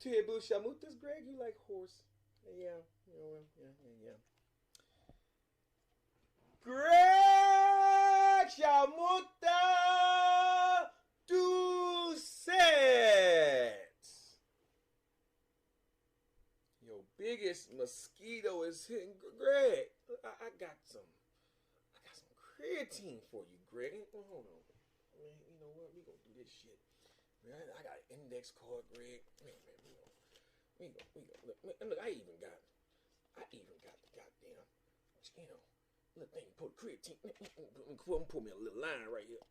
Tuyebu Shamutas, Greg, you like horse. Yeah, yeah. Greg Shamuta Doucet. Your biggest mosquito is hitting Greg. I got some creatine for you, Greg. Hold on. Man, you know what? We gonna do this shit. Man, I got an index card, Greg. Man, we go. Look, I even got the goddamn, little thing. Put creatine. Put me a little line right here.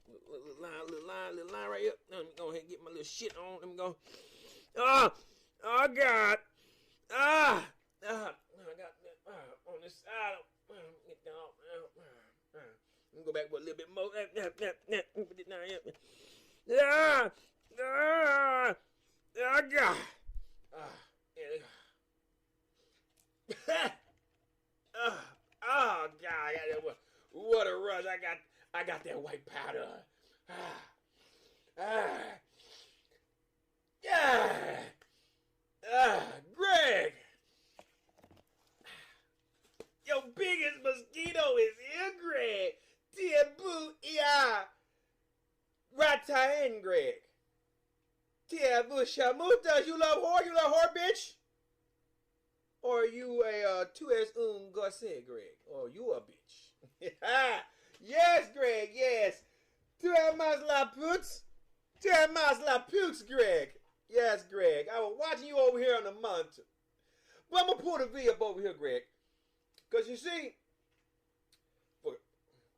Little line right here. Let me go ahead and get my little shit on. Let me go. Oh God. I got on this side. Get down. Let me go back with a little bit more. Put it down here. Oh God. Oh God. What a rush. I got that white powder. Greg. Your biggest mosquito is here, Greg. Tiabu ia Rataen, Greg. Tiabu Shamutas, you love whore, bitch? Or are you a 2S Garcia, Greg? Or you a bitch? Yes, Greg, yes. Tu amas la putes? Tu amas la putes, Greg. Yes, Greg. I was watching you over here on the monitor. But I'm going to pull the V up over here, Greg. Because you see, for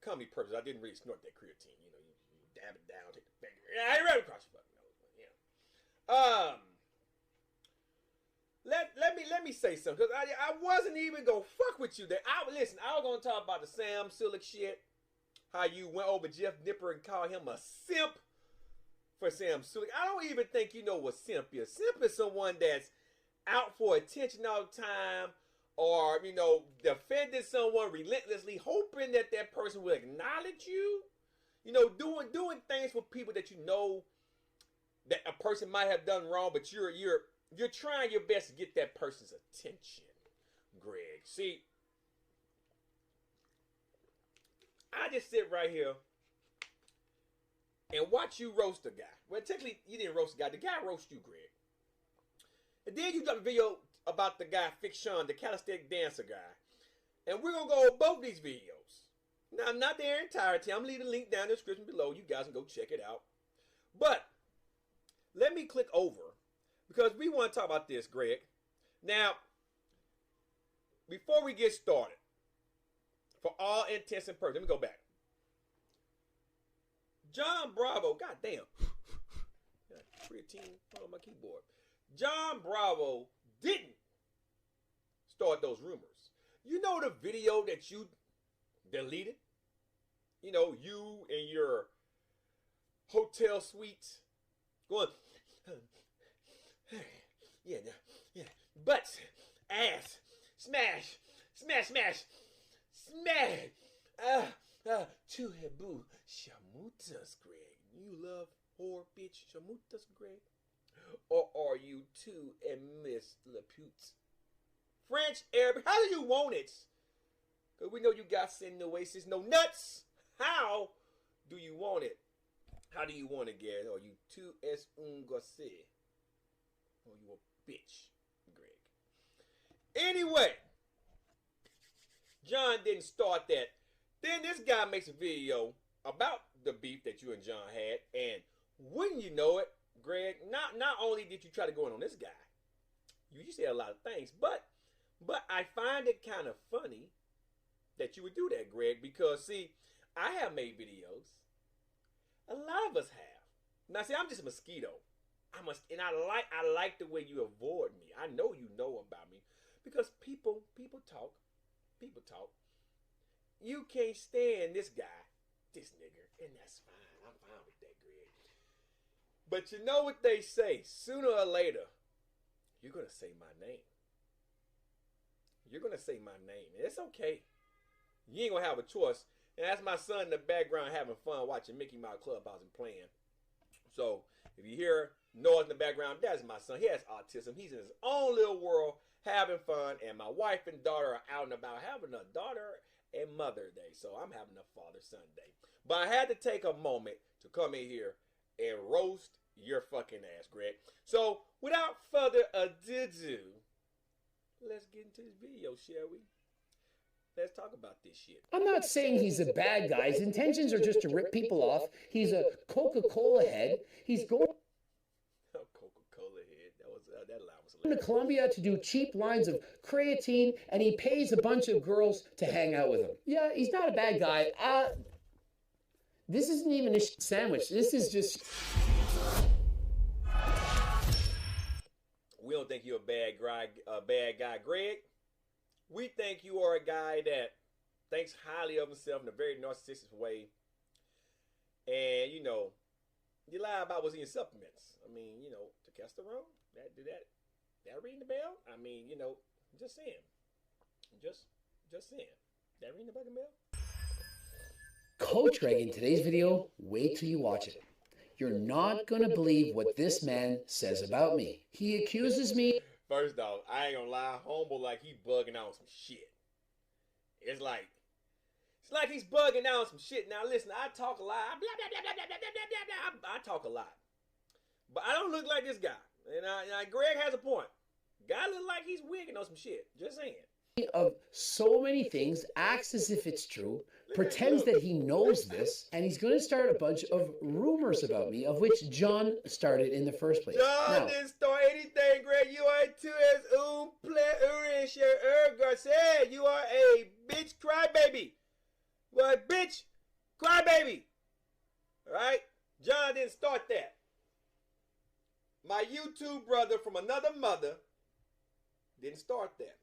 comedy purposes, I didn't really snort that creatine. You know, you dab it down, take the finger. Yeah, I right across your fucking nose. Yeah. Let me say something, because I wasn't even going to fuck with you there. I was going to talk about the Sam Sulek shit. How you went over Jeff Nipper and called him a simp for Sam Sulek. I don't even think you know what simp is. Simp is someone that's out for attention all the time, or, you know, defending someone relentlessly, hoping that that person will acknowledge you. You know, doing things for people that you know that a person might have done wrong, but you're trying your best to get that person's attention, Greg. See, I just sit right here and watch you roast a guy. Well, technically, you didn't roast the guy. The guy roasted you, Greg. And then you dropped a video about the guy, Fiction, the calisthenic dancer guy. And we're going to go over both these videos. Now, not their entirety. I'm leaving the link down in the description below. You guys can go check it out. But let me click over, because we want to talk about this, Greg. Now, before we get started, for all intents and purposes, let me go back. John Bravo, goddamn. Creatine on my keyboard. John Bravo didn't start those rumors. You know the video that you deleted? You know, you and your hotel suite going, yeah, butts, ass, smash, smash. Tuyebu Shamutas, Greg. You love whore, bitch, Shamutas, Greg? Or are you too and Miss Lapute? French, Arabic, how do you want it? Because we know you got sin oasis, no nuts. How do you want it? How do you want it, Gary? Are you 2S Garcia? Or you a bitch, Greg? Anyway, John didn't start that. Then this guy makes a video about the beef that you and John had, and wouldn't you know it, Greg, not only did you try to go in on this guy, you said a lot of things, but I find it kind of funny that you would do that, Greg, because see, I have made videos. A lot of us have. Now see, I'm just a mosquito. I like the way you avoid me. I know you know about me because people talk. People talk. You can't stand this guy, this nigger, and that's fine. I'm fine with that, Greg. But you know what they say? Sooner or later, you're going to say my name. You're going to say my name. And it's okay. You ain't going to have a choice. And that's my son in the background having fun watching Mickey Mouse Clubhouse and playing. So, if you hear noise in the background, that's my son. He has autism. He's in his own little world, having fun, and my wife and daughter are out and about having a daughter and Mother Day. So I'm having a Father-Son Day. But I had to take a moment to come in here and roast your fucking ass, Greg. So without further ado, let's get into this video, shall we? Let's talk about this shit. I'm not saying he's a bad guy. His intentions are just to rip people off. He's a Coca-Cola head. He's going Coca-Cola head. That line was to hilarious. Colombia to do cheap lines of creatine, and he pays a bunch of girls to hang out with him. Yeah, he's not a bad guy. This isn't even a sandwich. This is just... We don't think you're a bad guy, Greg. We think you are a guy that thinks highly of himself in a very narcissistic way. And, you know, you lie about what's in your supplements. I mean, you know, testosterone, that ring the bell? I mean, you know, just saying. Just saying. That ring the fucking bell? Coach Greg, in today's video, wait till you watch it. You're not going to believe what this man says about me. He accuses me... First off, I ain't gonna lie, homeboy like he bugging out on some shit. It's like he's bugging out on some shit. Now listen, I talk a lot. Blah, blah, blah, blah, blah, blah, blah, blah. I talk a lot. But I don't look like this guy. And Greg has a point. Guy look like he's wigging on some shit. Just saying. Of so many things, acts as if it's true, pretends that he knows this, and he's going to start a bunch of rumors about me, of which John started in the first place. John didn't start anything, Greg. You are too as said. You are a bitch crybaby. You are a bitch crybaby. Alright? John didn't start that. My YouTube brother from another mother didn't start that.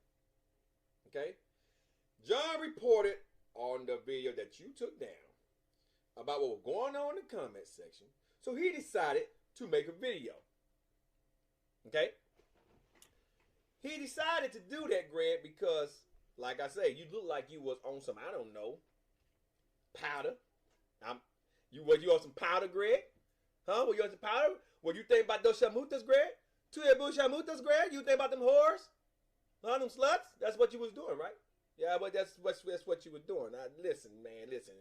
Okay? John reported on the video that you took down about what was going on in the comment section. So he decided to make a video. Okay? He decided to do that, Greg, because, like I say, you look like you was on some, I don't know, powder. Was you on some powder, Greg? Huh? Were you on some powder? What you think about those shamutas, Greg? Two shamutas, Greg? You think about them whores? Huh, them sluts? That's what you was doing, right? Yeah, but that's what you were doing. Now, listen, man, listen.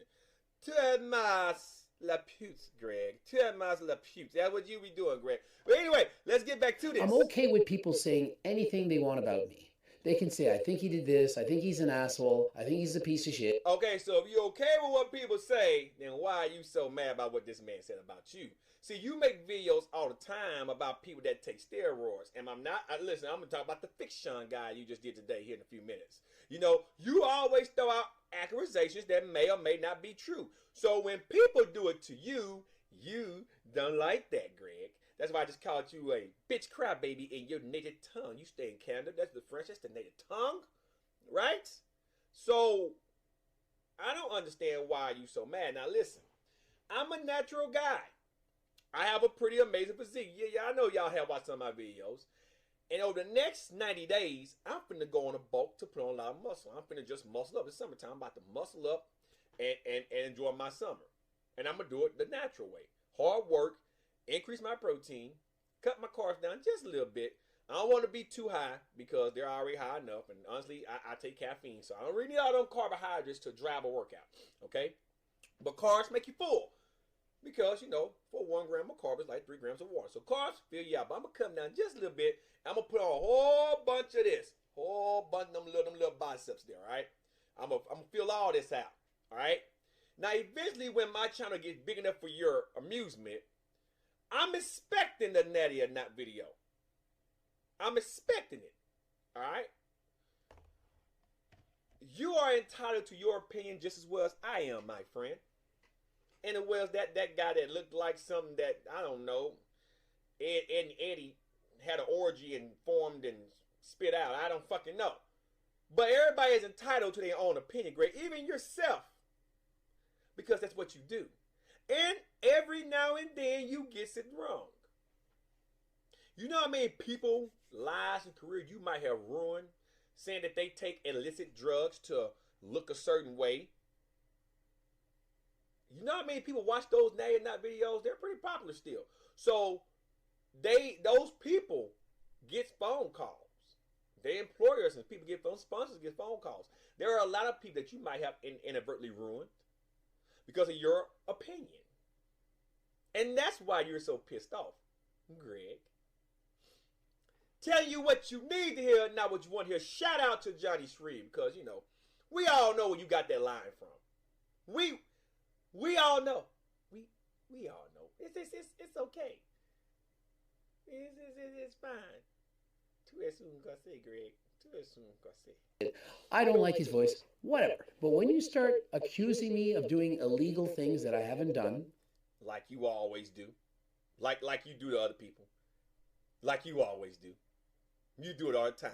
Tu mas la pute, Greg. Tu mas la pute. That's what you be doing, Greg. But anyway, let's get back to this. I'm okay with people saying anything they want about me. They can say, I think he did this. I think he's an asshole. I think he's a piece of shit. Okay, so if you're okay with what people say, then why are you so mad about what this man said about you? See, you make videos all the time about people that take steroids. And listen, I'm going to talk about the fiction guy you just did today here in a few minutes. You know, you always throw out accusations that may or may not be true. So when people do it to you, you don't like that, Greg. That's why I just called you a bitch crybaby in your native tongue. You stay in Canada. That's the French. That's the native tongue. Right? So, I don't understand why you so mad. Now, listen. I'm a natural guy. I have a pretty amazing physique. Yeah, I know y'all have watched some of my videos. And over the next 90 days, I'm finna go on a bulk to put on a lot of muscle. I'm finna just muscle up. It's summertime. I'm about to muscle up and enjoy my summer. And I'm going to do it the natural way. Hard work. Increase my protein, cut my carbs down just a little bit. I don't want to be too high because they're already high enough. And honestly, I take caffeine. So I don't really need all them carbohydrates to drive a workout. Okay? But carbs make you full. Because, you know, for 1 gram of carbs, it's like 3 grams of water. So carbs fill you out. But I'm going to come down just a little bit. I'm going to put on a whole bunch of this. Whole bunch of them little biceps there, all right? I'm going to fill all this out, all right? Now, eventually, when my channel gets big enough for your amusement, I'm expecting the Natty or Not video. I'm expecting it. All right? You are entitled to your opinion just as well as I am, my friend. And it was that guy that looked like something that, I don't know, Eddie had an orgy and formed and spit out. I don't fucking know. But everybody is entitled to their own opinion, Greg. Even yourself. Because that's what you do. And every now and then you get it wrong. You know how many people, lives and career you might have ruined saying that they take illicit drugs to look a certain way? You know how many people watch those Natty or Not videos? They're pretty popular still. So those people get phone calls. Their employers and people get phone sponsors get phone calls. There are a lot of people that you might have inadvertently ruined because of your opinion. And that's why you're so pissed off, Greg. Telling you what you need to hear, not what you want to hear. Shout out to Johnny Shreve, because, you know, we all know where you got that line from. We all know. We all know. It's okay. It's fine. Tu es un gosse, Greg. Tu es un gosse. I don't like his voice, whatever. But when you start accusing me of doing illegal things that I haven't done, like you always do, like you do to other people, like you always do, you do it all the time.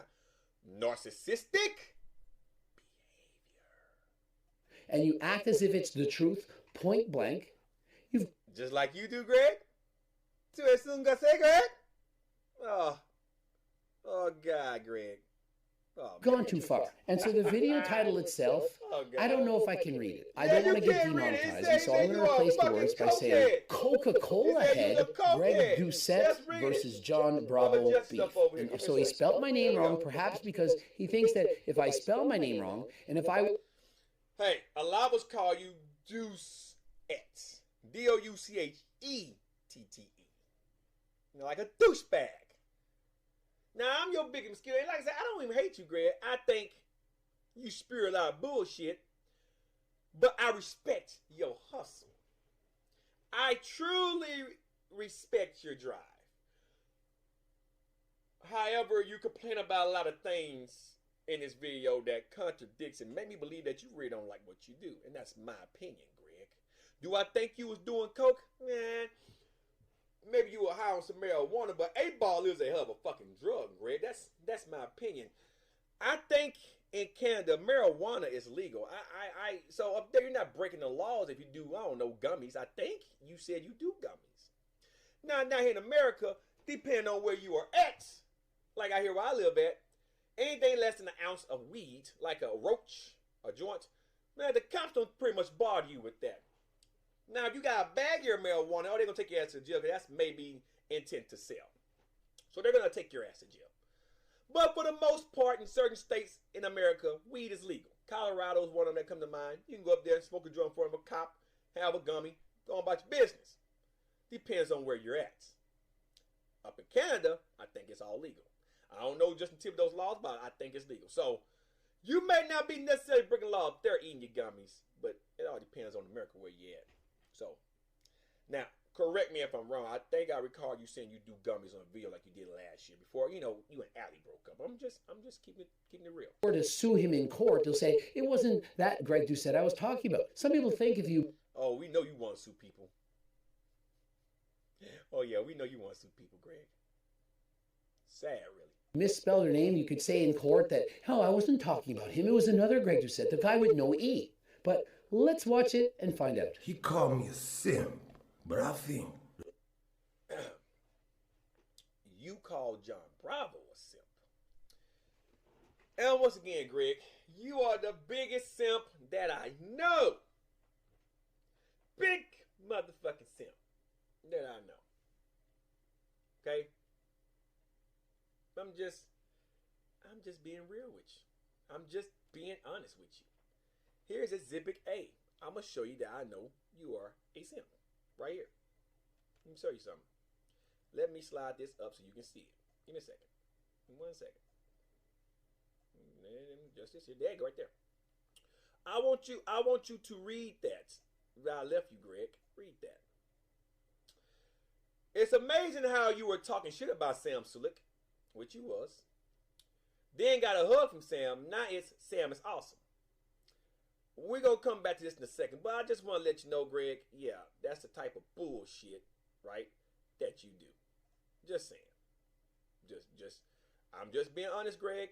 Narcissistic behavior. And you act as if it's the truth, point blank. You've just like you do, Greg. Tu es un gosse, Greg. Oh, God, Greg. Oh, gone too far. And so the video title itself, I don't know if I can read it. I don't want to get demonetized, and so I'm going to replace the words by saying Coca-Cola head, Greg Doucette versus John Bravo beef. And so he spelled my name wrong, perhaps because he thinks that if I spell my name wrong, and if I... Hey, a lot of us call you Doucette. Douchettte. You know, like a douchebag. Now, I'm your biggest mosquito. And like I said, I don't even hate you, Greg. I think you spew a lot of bullshit, but I respect your hustle. I truly respect your drive. However, you complain about a lot of things in this video that contradicts and make me believe that you really don't like what you do. And that's my opinion, Greg. Do I think you was doing coke? Man. Maybe you were high on some marijuana, but 8-ball is a hell of a fucking drug, Greg. That's my opinion. I think in Canada, marijuana is legal. So up there, you're not breaking the laws if you do, I don't know, gummies. I think you said you do gummies. Now here in America, depending on where you are at, like I hear where I live at, anything less than an ounce of weed, like a roach, a joint, man, the cops don't pretty much bother you with that. Now, if you got a bag of your marijuana, they're going to take your ass to jail because that's maybe intent to sell. So they're going to take your ass to jail. But for the most part, in certain states in America, weed is legal. Colorado is one of them that come to mind. You can go up there and smoke a joint in front of a cop, have a gummy, go on about your business. Depends on where you're at. Up in Canada, I think it's all legal. I don't know just the tip of those laws, but I think it's legal. So you may not be necessarily breaking law up there eating your gummies, but it all depends on America where you're at. So, now, correct me if I'm wrong. I think I recall you saying you do gummies on a video like you did last year before, you know, you and Allie broke up. I'm just keeping it real. Or to sue him in court, they'll say, it wasn't that Greg Doucette I was talking about. Some people think if you... Oh, we know you want to sue people. Oh, yeah, we know you want to sue people, Greg. Sad, really. Misspelled her name, you could say in court that, I wasn't talking about him. It was another Greg Doucette, the guy with no E. But... let's watch it and find out. He called me a simp, but I think... You called John Bravo a simp. And once again, Greg, you are the biggest simp that I know. Big motherfucking simp that I know. Okay? I'm just being real with you. I'm just being honest with you. Here's Exhibit A. I'm going to show you that I know you are a simp. Right here. Let me show you something. Let me slide this up so you can see it. Give me a second. 1 second. Just this here. There you go, right there. I want you to read that. I left you, Greg. Read that. It's amazing how you were talking shit about Sam Sulek, which you was. Then got a hug from Sam. Now it's Sam is awesome. We're going to come back to this in a second, but I just want to let you know, Greg, yeah, that's the type of bullshit, right, that you do. Just saying. I'm just being honest, Greg,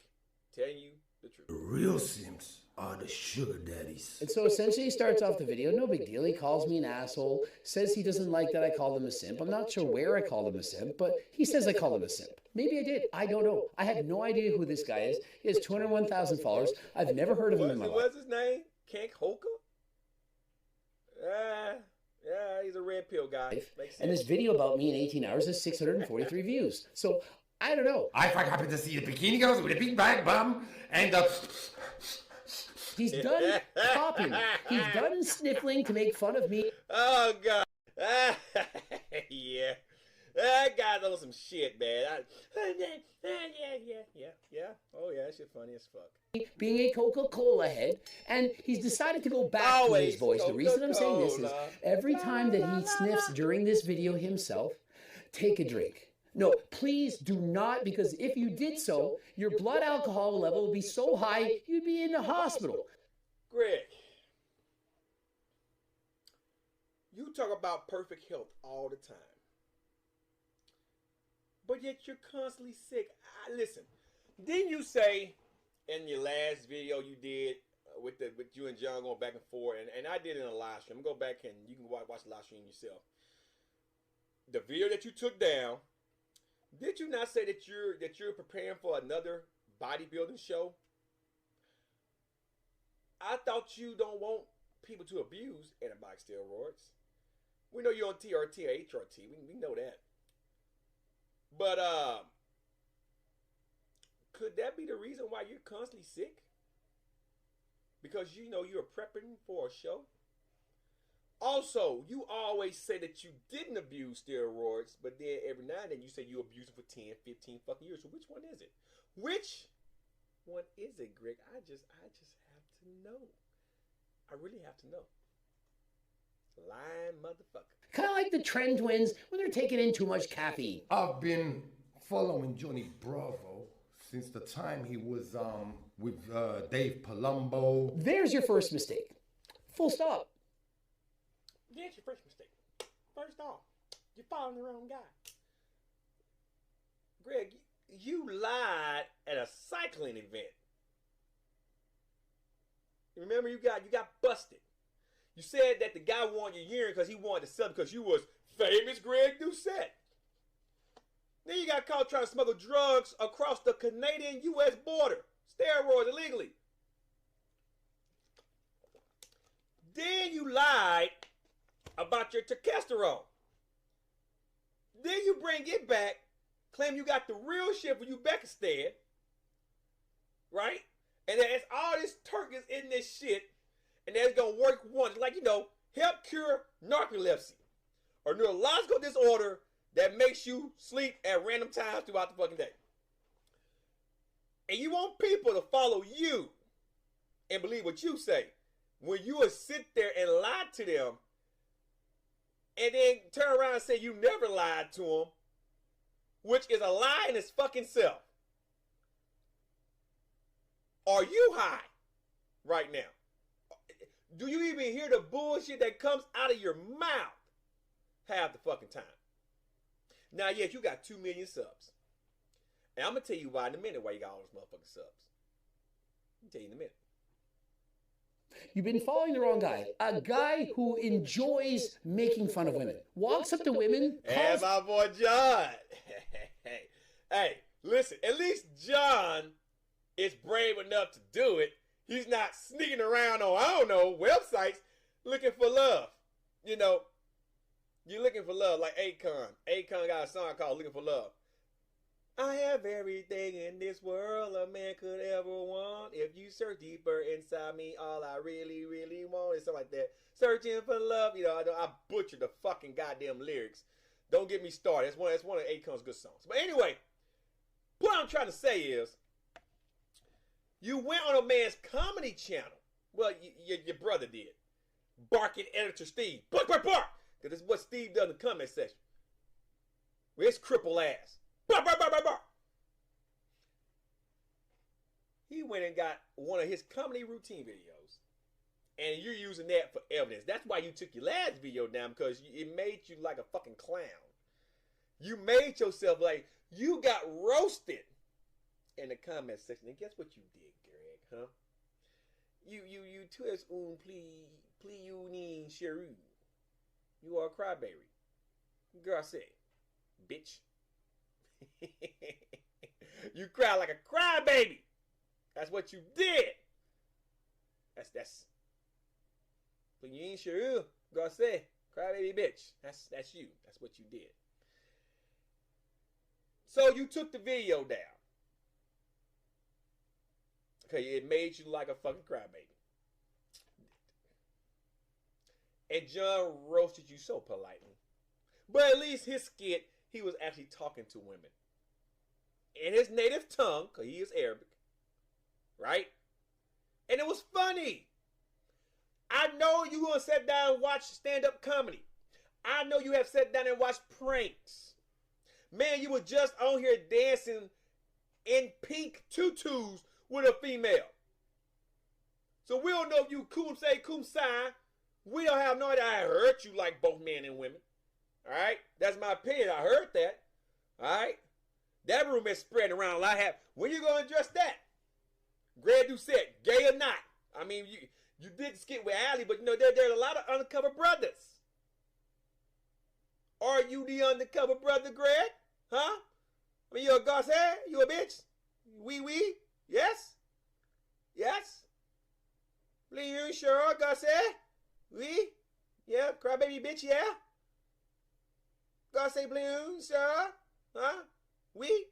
telling you the truth. The real simps are the sugar daddies. And so essentially he starts off the video, no big deal. He calls me an asshole, says he doesn't like that I called him a simp. I'm not sure where I called him a simp, but he says I called him a simp. Maybe I did. I don't know. I have no idea who this guy is. He has 201,000 followers. I've never heard of him in my life. What's his name? Kank Hoka? Yeah, he's a red pill guy. And this video about me in 18 hours has 643 views. So I don't know. I happy to see the bikini girls with a big bag bum and the... He's done popping. He's done sniffling to make fun of me. Oh, God. Yeah. That guy's on some shit, man. Yeah. Oh, yeah, that shit funny as fuck. Being a Coca-Cola head, and he's decided to go back to his voice. The reason I'm saying this is every time that he sniffs during this video himself, take a drink. No, please do not, because if you did so, your blood alcohol level would be so high, you'd be in the hospital. Greg, you talk about perfect health all the time, but yet you're constantly sick. Listen, didn't you say in your last video you did with you and John going back and forth, and I did it in a live stream. Go back and you can watch the live stream yourself. The video that you took down, did you not say that you're preparing for another bodybuilding show? I thought you don't want people to abuse anabolic steroids. We know you're on TRT or HRT. We know that. But could that be the reason why you're constantly sick? Because you know you're prepping for a show? Also, you always say that you didn't abuse steroids, but then every now and then you say you abused them for 10, 15 fucking years. So which one is it? Which one is it, Greg? I just have to know. I really have to know. Lying motherfucker. Kind of like the Trend Twins when they're taking in too much caffeine. I've been following Johnny Bravo since the time he was with Dave Palumbo. There's your first mistake. Full stop. That's your first mistake. First off, you're following the wrong guy. Greg, you lied at a cycling event. Remember, you got busted. You said that the guy wanted your urine because he wanted to sell because you was famous Greg Doucette. Then you got caught trying to smuggle drugs across the Canadian-U.S. border. Steroids illegally. Then you lied about your testosterone. Then you bring it back, claim you got the real shit for Uzbekistan, right? And there's all this Turkish in this shit, and that's gonna work once, like, you know, help cure narcolepsy or neurological disorder that makes you sleep at random times throughout the fucking day. And you want people to follow you and believe what you say when you would sit there and lie to them and then turn around and say you never lied to them, which is a lie in its fucking self. Are you high right now? Do you even hear the bullshit that comes out of your mouth half the fucking time? Now, yes, you got 2 million subs. And I'm going to tell you why in a minute why you got all those motherfucking subs. I'll tell you in a minute. You've been following the wrong guy. A guy who enjoys making fun of women. Walks up to women. And my boy John. Hey, listen, at least John is brave enough to do it. He's not sneaking around on, I don't know, websites looking for love. You know, you're looking for love like Akon. Akon got a song called Looking for Love. I have everything in this world a man could ever want. If you search deeper inside me, all I really, really want is something like that. Searching for love. You know, I butchered the fucking goddamn lyrics. Don't get me started. That's one of Akon's good songs. But anyway, what I'm trying to say is, you went on a man's comedy channel. Well, your brother did. Barking editor Steve. Bark, bark, bark. Because that's what Steve does in the comment section. With his cripple ass. Bark, bark, bark, bark, bark. He went and got one of his comedy routine videos. And you're using that for evidence. That's why you took your last video down, because it made you like a fucking clown. You made yourself like, you got roasted in the comment section. And guess what you did, Greg, huh? You twist plea you need Cheru. You are a crybaby. Girl said, bitch. You cry like a crybaby. That's what you did. That's. But you ain't Cheru. Girl said, Crybaby bitch. That's you. That's what you did. So you took the video down. Okay, it made you like a fucking crybaby. And John roasted you so politely. But at least his skit, he was actually talking to women. In his native tongue, because he is Arabic. Right? And it was funny. I know you going to sit down and watch stand-up comedy. I know you have sat down and watched pranks. Man, you were just on here dancing in pink tutus with a female. So we don't know if you cum sign. We don't have no idea. I heard you like both men and women. All right? That's my opinion. I heard that. All right? That rumor is spreading around a lot. When you going to address that? Greg Doucette, gay or not? I mean, you did the skit with Allie, but you know, there's a lot of undercover brothers. Are you the undercover brother, Greg? Huh? I mean, you a gossip? You a bitch? Oui? Yes? Yes? You sure, gossip? Oui? Yeah, crybaby bitch, yeah? Gossip balloon, sir? Huh? Oui?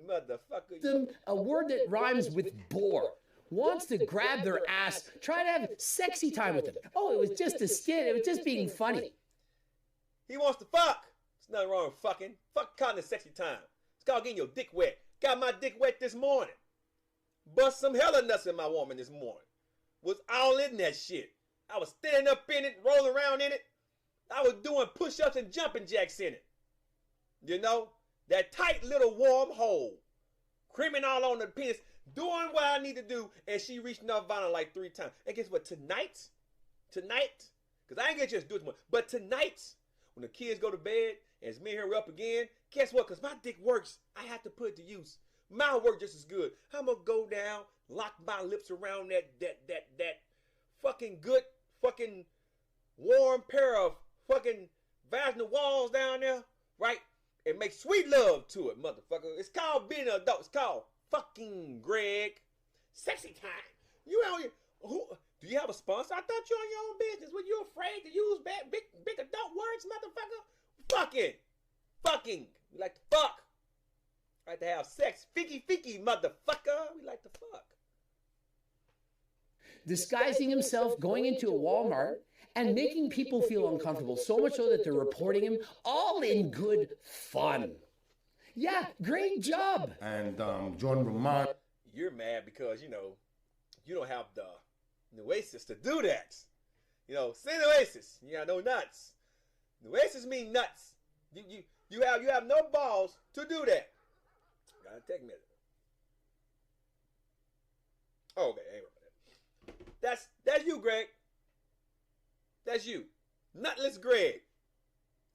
Motherfucker. A word that rhymes with bore. Wants to grab their ass, try to have sexy time with them. Oh, it was just a skit. It was just being funny. He wants to fuck. There's nothing wrong with fucking. Fuck calling it sexy time. It's called getting your dick wet. Got my dick wet this morning. Bust some hella nuts in my woman this morning. Was all in that shit. I was standing up in it, rolling around in it. I was doing push-ups and jumping jacks in it. You know? That tight little warm hole. Creaming all on the penis. Doing what I need to do. And she reached Nirvana like 3 times. And guess what? Tonight, because I ain't gonna just do it tomorrow, but tonight, when the kids go to bed and it's me and her up again, guess what? Because my dick works, I have to put it to use. Mine work just as good. I'm gonna go down, lock my lips around that fucking good, fucking warm pair of fucking vaginal walls down there, right? And make sweet love to it, motherfucker. It's called being an adult. It's called fucking Greg. Sexy time. You out here. Do you have a sponsor? I thought you on your own business. Were you afraid to use big adult words, motherfucker? Fucking. We like to fuck. Like to have sex. Ficky, motherfucker. We like to fuck. Disguising himself, going into a Walmart, and making people feel uncomfortable, so much so that they're reporting him, all in good fun. Yeah, great job. And John Roman. You're mad because, you know, you don't have the Nueces to do that. You know, say Nueces. You got no nuts. Nueces mean nuts. You have no balls to do that. Gotta take a minute. Oh, okay, ain't right there. That's you, Greg. That's you. Nutless Greg.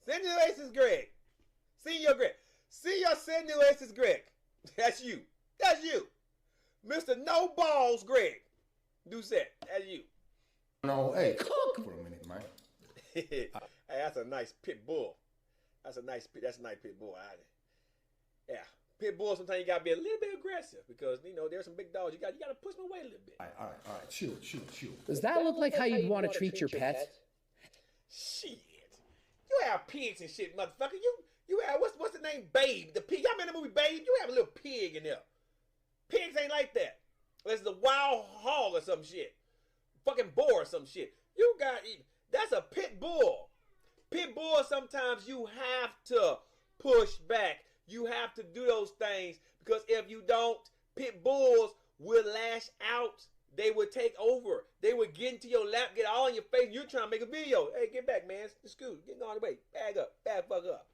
Senior Aces Greg. Senior Greg. Senior Senior Aces Greg. That's you. That's you. Mr. No Balls Greg. Doucette. That's you. No, hey, cook for a minute, man. Hey, that's a nice pit bull. That's a nice pit bull. Yeah. Pit bull, sometimes you gotta be a little bit aggressive because, you know, there's some big dogs. You gotta push them away a little bit. All right. Chill. Does that look like how you'd want to treat your pet? Shit. You have pigs and shit, motherfucker. You have, what's the name? Babe. The pig. Y'all remember the movie Babe? You have a little pig in there. Pigs ain't like that. Unless it's a wild hog or some shit. Fucking boar or some shit. That's a pit bull. Pit bull, sometimes you have to push back. You have to do those things because if you don't, pit bulls will lash out. They would take over. They would get into your lap, get all in your face. You're trying to make a video. Hey, get back, man. Scoot. Get on the way. Bag up. Bag fuck up.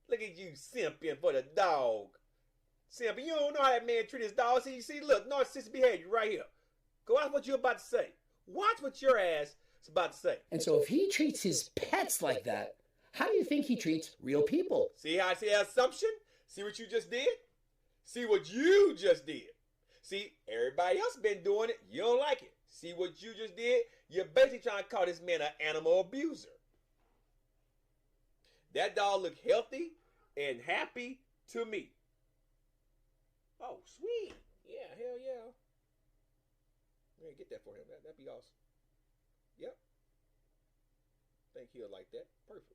Look at you simping for the dog. Simping. You don't know how that man treat his dog. See, look, narcissistic behavior right here. Go watch what you're about to say. Watch what your ass is about to say. And so if he treats his pets like that, how do you think he treats real people? See how I say assumption? See what you just did? See what you just did? See, everybody else been doing it. You don't like it. See what you just did? You're basically trying to call this man an animal abuser. That dog looked healthy and happy to me. Oh, sweet. Yeah, hell yeah. Yeah, get that for him. That'd be awesome. Yep. Think he'll like that. Perfect.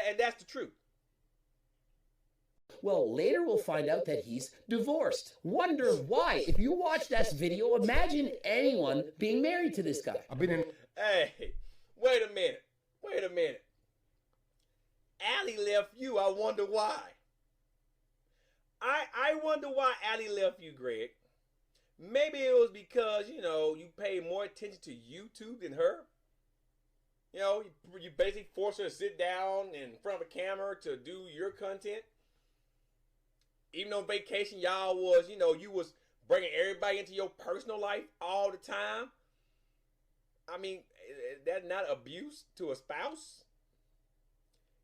And that's the truth. Well, later we'll find out that he's divorced. Wonder why. If you watch that video, imagine anyone being married to this guy. I've been in. Hey, wait a minute. Wait a minute. Allie left you. I wonder why. I wonder why Allie left you, Greg. Maybe it was because, you know, you pay more attention to YouTube than her. You know, you basically force her to sit down in front of a camera to do your content. Even on vacation, y'all was, you know, you was bringing everybody into your personal life all the time. I mean, that's not abuse to a spouse.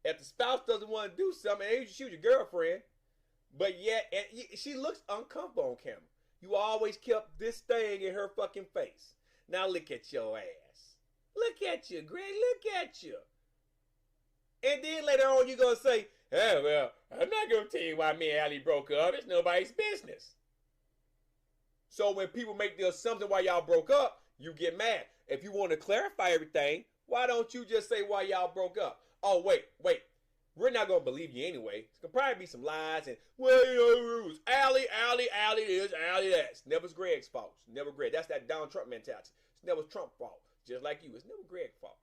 If the spouse doesn't want to do something, she was your girlfriend, but yet she looks uncomfortable on camera. You always kept this thing in her fucking face. Now look at your ass. Look at you, Greg. Look at you. And then later on, you're going to say, oh, well, I'm not going to tell you why me and Allie broke up. It's nobody's business. So when people make the assumption why y'all broke up, you get mad. If you want to clarify everything, why don't you just say why y'all broke up? Oh, wait. We're not going to believe you anyway. It's going to probably be some lies and, well, you know, it was Allie this, Allie that. It's never Greg's fault. It's never Greg. That's that Donald Trump mentality. It's never Trump's fault. Just like you. It's never Greg's fault.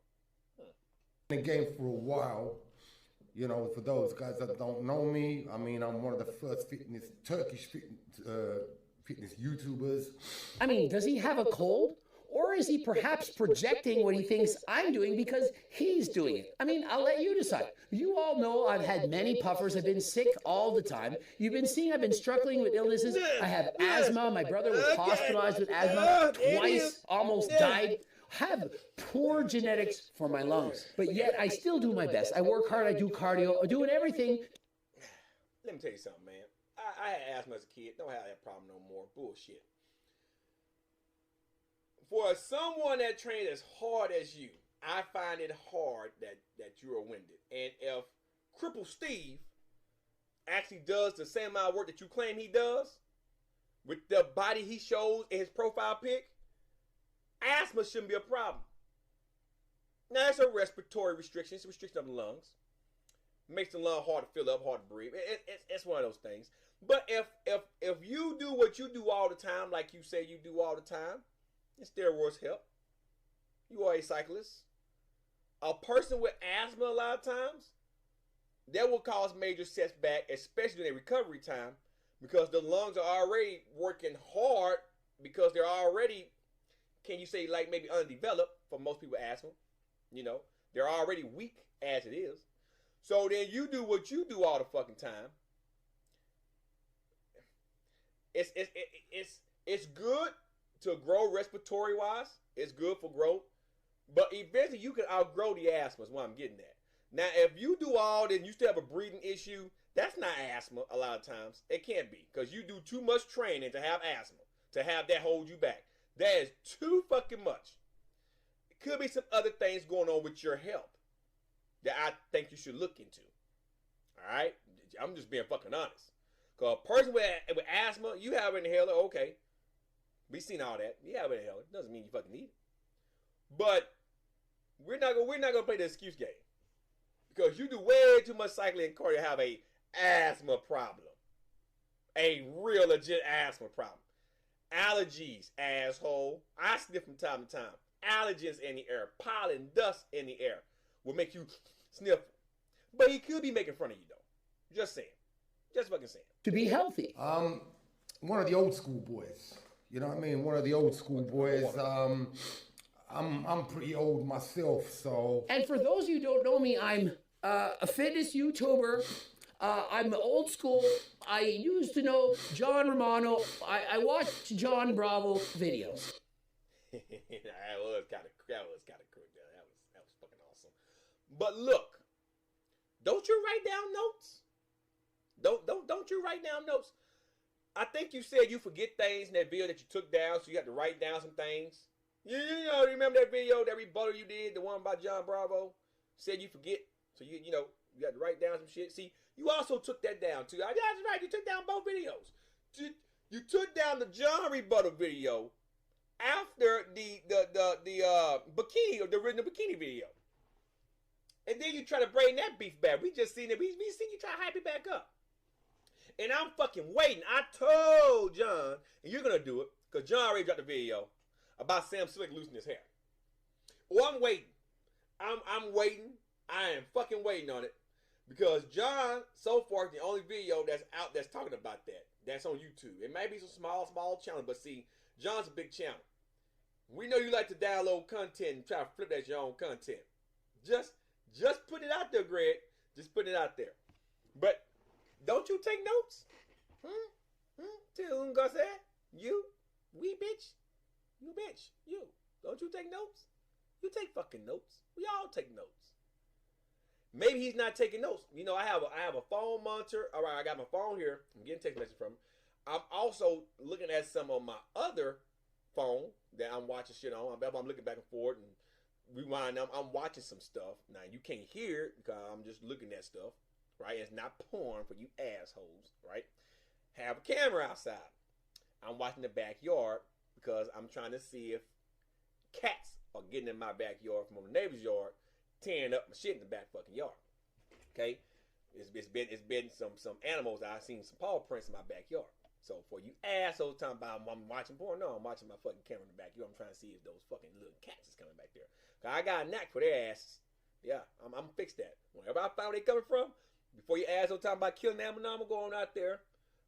In the game for a while. You know, for those guys that don't know me, I mean, I'm one of the first Turkish fitness YouTubers. I mean, does he have a cold? Or is he perhaps projecting what he thinks I'm doing because he's doing it? I mean, I'll let you decide. You all know I've had many puffers. I've been sick all the time. You've been seeing I've been struggling with illnesses. I have asthma. My brother was hospitalized with asthma twice, almost died. Have poor genetics for my lungs, but yet I still do my best. I work hard, I do cardio, I'm doing everything. Let me tell you something, man. I had asthma as a kid. Don't have that problem no more. Bullshit. For someone that trains as hard as you, I find it hard that you are winded. And if Cripple Steve actually does the same amount of work that you claim he does, with the body he shows in his profile pic, asthma shouldn't be a problem. Now, it's a respiratory restriction. It's a restriction of the lungs. Makes the lung hard to fill up, hard to breathe. It's one of those things. But if you do what you do all the time, like you say you do all the time, steroids help. You are a cyclist. A person with asthma a lot of times, that will cause major setback, especially in recovery time, because the lungs are already working hard because they're already, can you say, like maybe undeveloped for most people with asthma. You know, they're already weak as it is. So then you do what you do all the fucking time. It's good to grow respiratory wise. It's good for growth. But eventually you can outgrow the asthma is what I'm getting at. Now, if you do all this and you still have a breathing issue, that's not asthma a lot of times. It can't be, because you do too much training to have asthma, to have that hold you back. That is too fucking much. It could be some other things going on with your health that I think you should look into. All right? I'm just being fucking honest. Because a person with asthma, you have an inhaler, okay. We seen all that. You have an inhaler. Doesn't mean you fucking need it. But we're not gonna play the excuse game. Because you do way too much cycling and cardio to have a asthma problem. A real legit asthma problem. Allergies, asshole. I sniff from time to time. Allergens in the air, pollen, dust in the air will make you sniff. But he could be making fun of you though. Just saying. Just fucking saying. To be healthy. One of the old school boys. You know what I mean? One of the old school boys. I'm pretty old myself, so. And for those of you who don't know me, I'm a fitness YouTuber. I'm old school. I used to know John Romano. I watched John Bravo videos. that was kind of cool. That was fucking awesome. But look, don't you write down notes? Don't you write down notes? I think you said you forget things in that video that you took down, so you had to write down some things. You know, remember that video, that rebuttal you did, the one by John Bravo? Said you forget, so you had to write down some shit. See, you also took that down too. That's right, you took down both videos. You took down the John rebuttal video after the bikini or the original bikini video. And then you try to bring that beef back. We just seen it. We seen you try to hype it back up. And I'm fucking waiting. I told John, and you're gonna do it, because John already dropped the video about Sam Slick losing his hair. Well, I'm waiting. I'm waiting. I am fucking waiting on it. Because John, so far, the only video that's out that's talking about that. That's on YouTube. It may be some small channel, but see, John's a big channel. We know you like to download content and try to flip that your own content. Just put it out there, Greg. Just put it out there. But don't you take notes? Tell him God said, you, we bitch, you bitch, you. Don't you take notes? You take fucking notes. We all take notes. Maybe he's not taking notes. You know, I have a phone monitor. All right, I got my phone here. I'm getting text message from him. I'm also looking at some of my other phone that I'm watching shit on. I'm looking back and forth and rewind. I'm watching some stuff. Now, you can't hear it because I'm just looking at stuff, right? It's not porn for you assholes, right? Have a camera outside. I'm watching the backyard because I'm trying to see if cats are getting in my backyard from the neighbor's yard, tearing up my shit in the back fucking yard. Okay? It's been some animals. I've seen some paw prints in my backyard. So for you assholes talking about I'm watching porn, no, I'm watching my fucking camera in the backyard. I'm trying to see if those fucking little cats is coming back there. Cause I got a knack for their asses. Yeah, I'm gonna fix that. Whenever I find where they coming from, before you assholes talking about killing them, I'm gonna go on out there,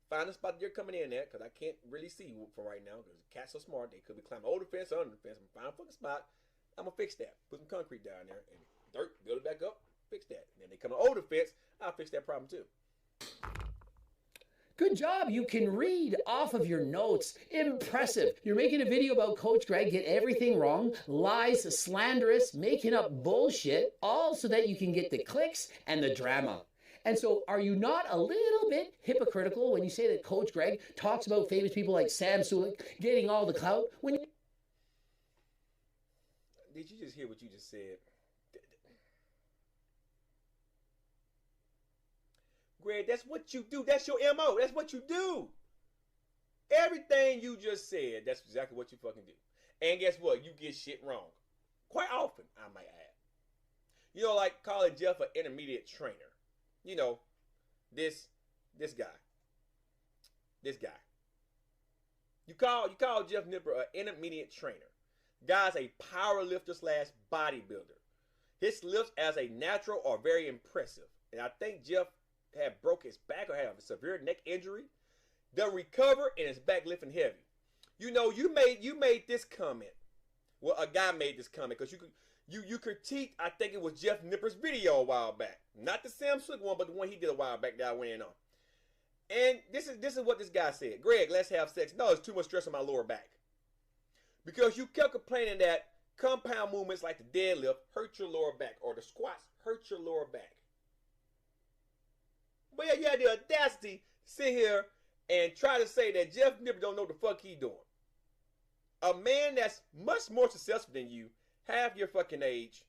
find the spot that you're coming in at, because I can't really see you from right now, because the cats are smart. They could be climbing over the fence or under the fence. I'm gonna find a fucking spot. I'm gonna fix that. Put some concrete down there and dirt, build it back up, fix that. And then they come over the fence, I'll fix that problem too. Good job. You can read off of your notes. Impressive. You're making a video about Coach Greg, get everything wrong, lies, slanderous, making up bullshit, all so that you can get the clicks and the drama. And so are you not a little bit hypocritical when you say that Coach Greg talks about famous people like Sam Sulek getting all the clout? When you... Did you just hear what you just said? Greg, that's what you do. That's your MO. That's what you do. Everything you just said, that's exactly what you fucking do. And guess what? You get shit wrong. Quite often, I might add. You know, like calling Jeff an intermediate trainer. You know, this guy. This guy. You call Jeff Nipper an intermediate trainer. Guy's a power lifter / bodybuilder. His lifts as a natural are very impressive. And I think Jeff had broke his back or had a severe neck injury. Done recover and is back lifting heavy. You know, you made this comment. Well, a guy made this comment because you critiqued, I think it was Jeff Nipper's video a while back. Not the Sam Slick one, but the one he did a while back that I went in on. And this is what this guy said. Greg, let's have sex. No, it's too much stress on my lower back. Because you kept complaining that compound movements like the deadlift hurt your lower back or the squats hurt your lower back. But yeah, you had the audacity to sit here and try to say that Jeff Nipper don't know what the fuck he doing. A man that's much more successful than you, half your fucking age,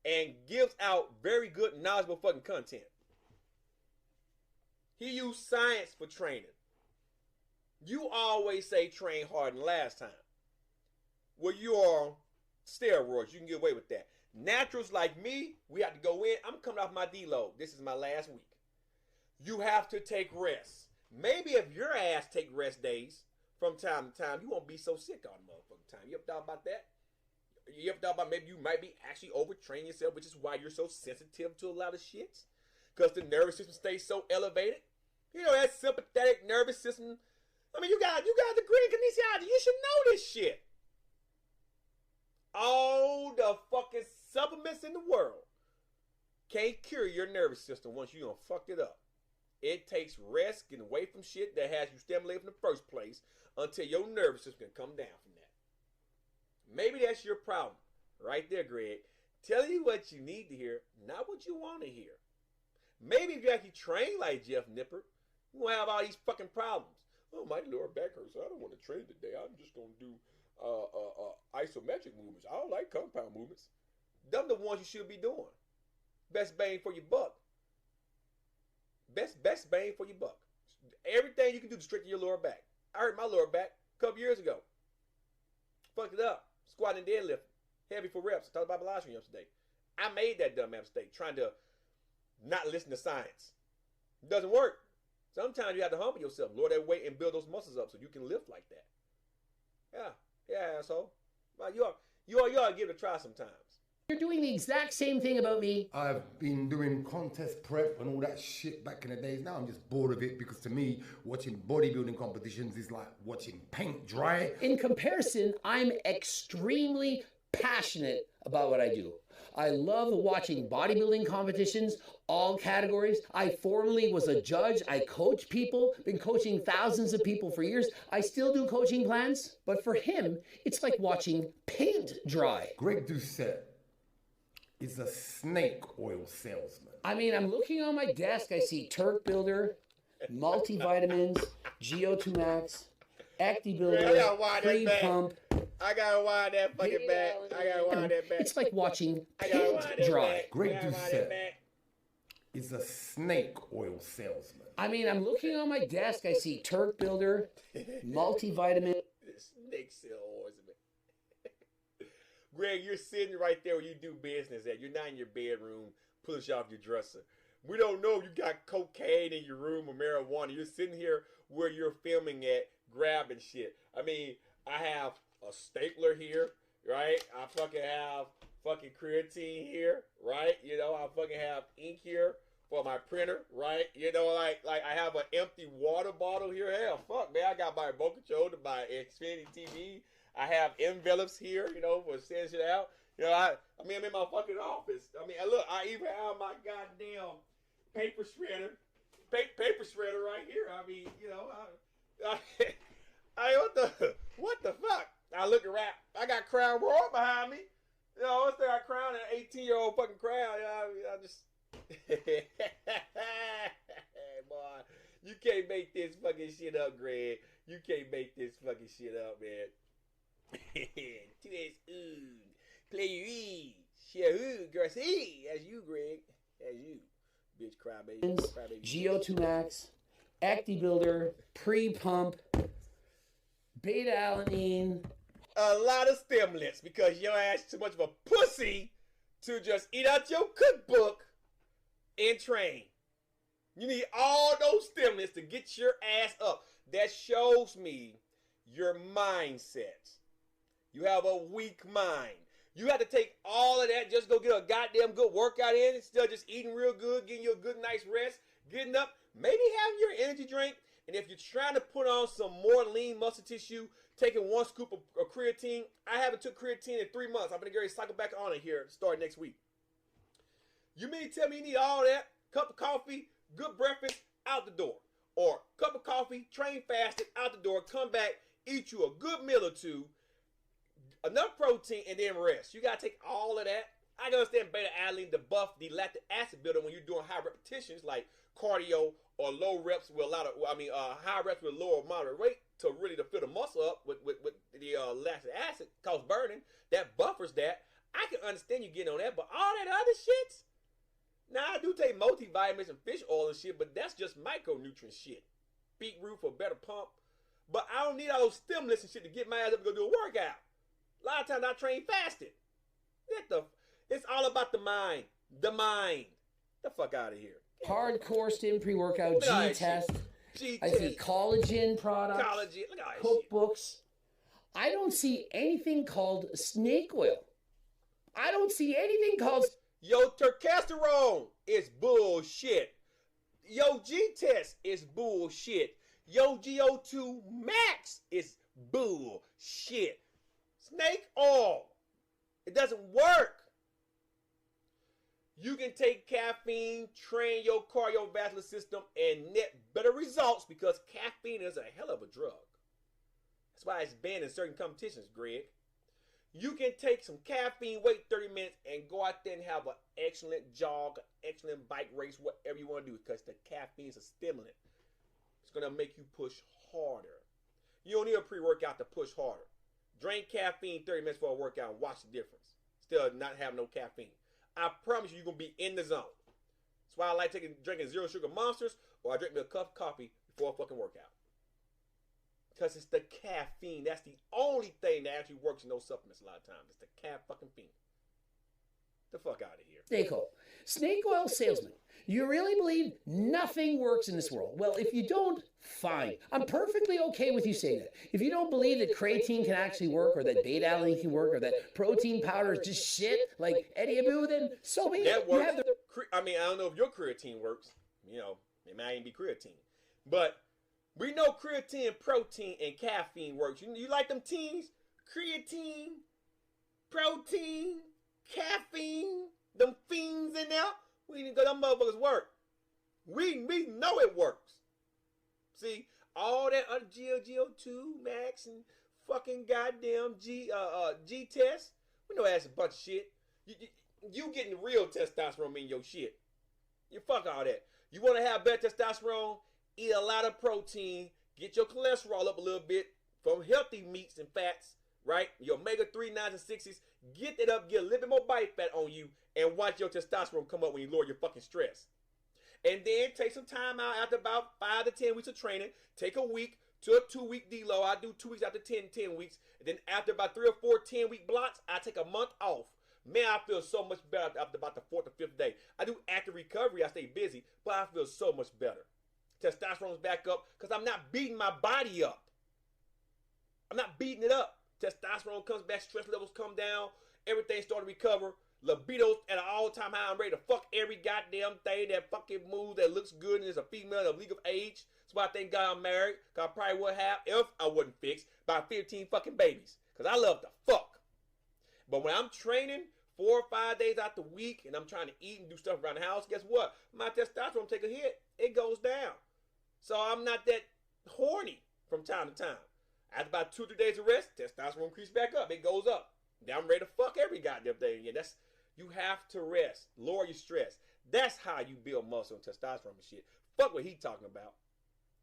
and gives out very good, knowledgeable fucking content. He used science for training. You always say train harder than last time. Well, you are on steroids. You can get away with that. Naturals like me, we have to go in. I'm coming off my deload. This is my last week. You have to take rest. Maybe if your ass take rest days from time to time, you won't be so sick all the motherfucking time. You ever thought about that? You ever thought about maybe you might be actually overtraining yourself, which is why you're so sensitive to a lot of shits? Because the nervous system stays so elevated. You know, that sympathetic nervous system. I mean, you got the green kinesiology. You should know this shit. All the fucking supplements in the world can't cure your nervous system once you done fucked it up. It takes rest, getting away from shit that has you stimulated in the first place until your nervous system can come down from that. Maybe that's your problem. Right there, Greg. Tell you what you need to hear, not what you want to hear. Maybe if you actually train like Jeff Nipper, you won't have all these fucking problems. Oh, my lower back hurts, so I don't want to train today. I'm just going to do isometric movements. I don't like compound movements. Them the ones you should be doing. Best bang for your buck. Best bang for your buck. Everything you can do to straighten your lower back. I hurt my lower back a couple years ago. Fucked it up. Squatting and deadlift. Heavy for reps. I talked about the live stream yesterday. I made that dumb mistake trying to not listen to science. It doesn't work. Sometimes you have to humble yourself, lower that weight, and build those muscles up so you can lift like that. Yeah, asshole. Well, you ought to give it a try sometimes. You're doing the exact same thing about me. I've been doing contest prep and all that shit back in the days. Now I'm just bored of it because to me, watching bodybuilding competitions is like watching paint dry. In comparison, I'm extremely passionate about what I do. I love watching bodybuilding competitions, all categories. I formerly was a judge. I coach people, been coaching thousands of people for years. I still do coaching plans, but for him, it's like watching paint dry. Greg Doucette is a snake oil salesman. I mean, I'm looking on my desk. I see Turk Builder, multivitamins, GO2 Max, Acti Builder, Pre-Pump. I gotta wind that fucking back. I gotta wind that back. It's like watching paint dry. Greg Doucette is a snake oil salesman. I mean, I'm looking on my desk. I see Turk Builder, multivitamin. Snake cell oils. Greg, you're sitting right there where you do business at. You're not in your bedroom, pulling off your dresser. We don't know if you got cocaine in your room or marijuana. You're sitting here where you're filming at, grabbing shit. I mean, I have a stapler here, right? I fucking have fucking creatine here, right? You know, I fucking have ink here for my printer, right? You know, like I have an empty water bottle here. Hell, fuck, man, I got my Boca Control to my Xfinity TV. I have envelopes here, you know, for sending shit out. You know, I mean, I'm in my fucking office. I mean, look, I even have my goddamn paper shredder right here. I mean, you know, what the fuck? I look around. I got Crown Royal behind me. You know, what's that Crown? An 18-year-old fucking Crown. You know, I just, boy, you can't make this fucking shit up, Greg. You can't make this fucking shit up, man. Play you E. Shahoo, Garcia. As you, Greg. As you. Bitch, crybaby. GO2 Max, Acti Builder, Pre-Pump, beta-alanine. A lot of stimulants because your ass too much of a pussy to just eat out your cookbook and train. You need all those stimulants to get your ass up. That shows me your mindset. You have a weak mind. You have to take all of that, just go get a goddamn good workout in instead of just eating real good, getting you a good night's rest, getting up, maybe having your energy drink. And if you're trying to put on some more lean muscle tissue, taking 1 scoop of creatine. I haven't took creatine in 3 months. I'm going to get ready to cycle back on it here, start next week. You mean to tell me you need all that? Cup of coffee, good breakfast, out the door. Or cup of coffee, train fasted, out the door, come back, eat you a good meal or two, enough protein, and then rest. You got to take all of that. I can understand beta-alanine to buff the lactic acid builder when you're doing high repetitions like cardio or low reps with high reps with low or moderate rate to really to fill the muscle up with the lactic acid cause burning. That buffers that. I can understand you getting on that, but all that other shit. Now I do take multivitamins and fish oil and shit, but that's just micronutrient shit. Beetroot for better pump. But I don't need all those stimulants and shit to get my ass up and go do a workout. A lot of times I train fasted. It's all about the mind. The mind. The fuck out of here. Hardcore stim pre-workout, G-test. I see collagen products, cookbooks. I don't see anything called snake oil. I don't see anything called... Yo, testosterone is bullshit. Yo, G-test is bullshit. Yo, GO2 max is bullshit. Snake oil. It doesn't work. You can take caffeine, train your cardiovascular system, and net better results because caffeine is a hell of a drug. That's why it's banned in certain competitions, Greg. You can take some caffeine, wait 30 minutes, and go out there and have an excellent jog, excellent bike race, whatever you want to do, because the caffeine is a stimulant. It's going to make you push harder. You don't need a pre-workout to push harder. Drink caffeine 30 minutes before a workout and watch the difference. Still not have no caffeine. I promise you're going to be in the zone. That's why I like drinking zero sugar monsters, or I drink me a cup of coffee before a fucking workout. Because it's the caffeine. That's the only thing that actually works in those supplements a lot of times. It's the caffeine. The fuck out of here. Snake oil. Snake oil salesman. You really believe nothing works in this world? Well, if you don't, fine. I'm perfectly okay with you saying that. If you don't believe that creatine can actually work, or that beta-alanine can work, or that protein powder is just shit like Eddie Abu, then so be it. That works. I mean, I don't know if your creatine works. You know, it might even be creatine. But we know creatine, protein, and caffeine works. You like them teens? Creatine, protein, caffeine, them fiends in there. We need to go, them motherfuckers work. We know it works. See, all that other GLGO2 Max and fucking goddamn G test. We know that's a bunch of shit. You getting real testosterone in your shit. You fuck all that. You want to have better testosterone? Eat a lot of protein. Get your cholesterol up a little bit from healthy meats and fats, right? Your omega-3, 9s, and 6s. Get that up. Get a little bit more body fat on you. And watch your testosterone come up when you lower your fucking stress. And then take some time out after about 5 to 10 weeks of training. Take a week to a 2-week deload. I do 2 weeks after 10 weeks. And then after about 3 or 4 10-week blocks, I take a month off. Man, I feel so much better after about the 4th or 5th day. I do active recovery. I stay busy, but I feel so much better. Testosterone's back up because I'm not beating my body up. I'm not beating it up. Testosterone comes back. Stress levels come down. Everything starts to recover. Libido's at an all-time high. I'm ready to fuck every goddamn thing that fucking moves, that looks good, and is a female of legal age. That's why I thank God I'm married. Because I probably would have, if I wasn't fixed, by 15 fucking babies. Because I love to fuck. But when I'm training 4 or 5 days out the week, and I'm trying to eat and do stuff around the house, guess what? My testosterone take a hit. It goes down. So I'm not that horny from time to time. After about 2 or 3 days of rest, testosterone increases back up. It goes up. Now I'm ready to fuck every goddamn thing. Yeah, that's... You have to rest. Lower your stress. That's how you build muscle and testosterone and shit. Fuck what he talking about.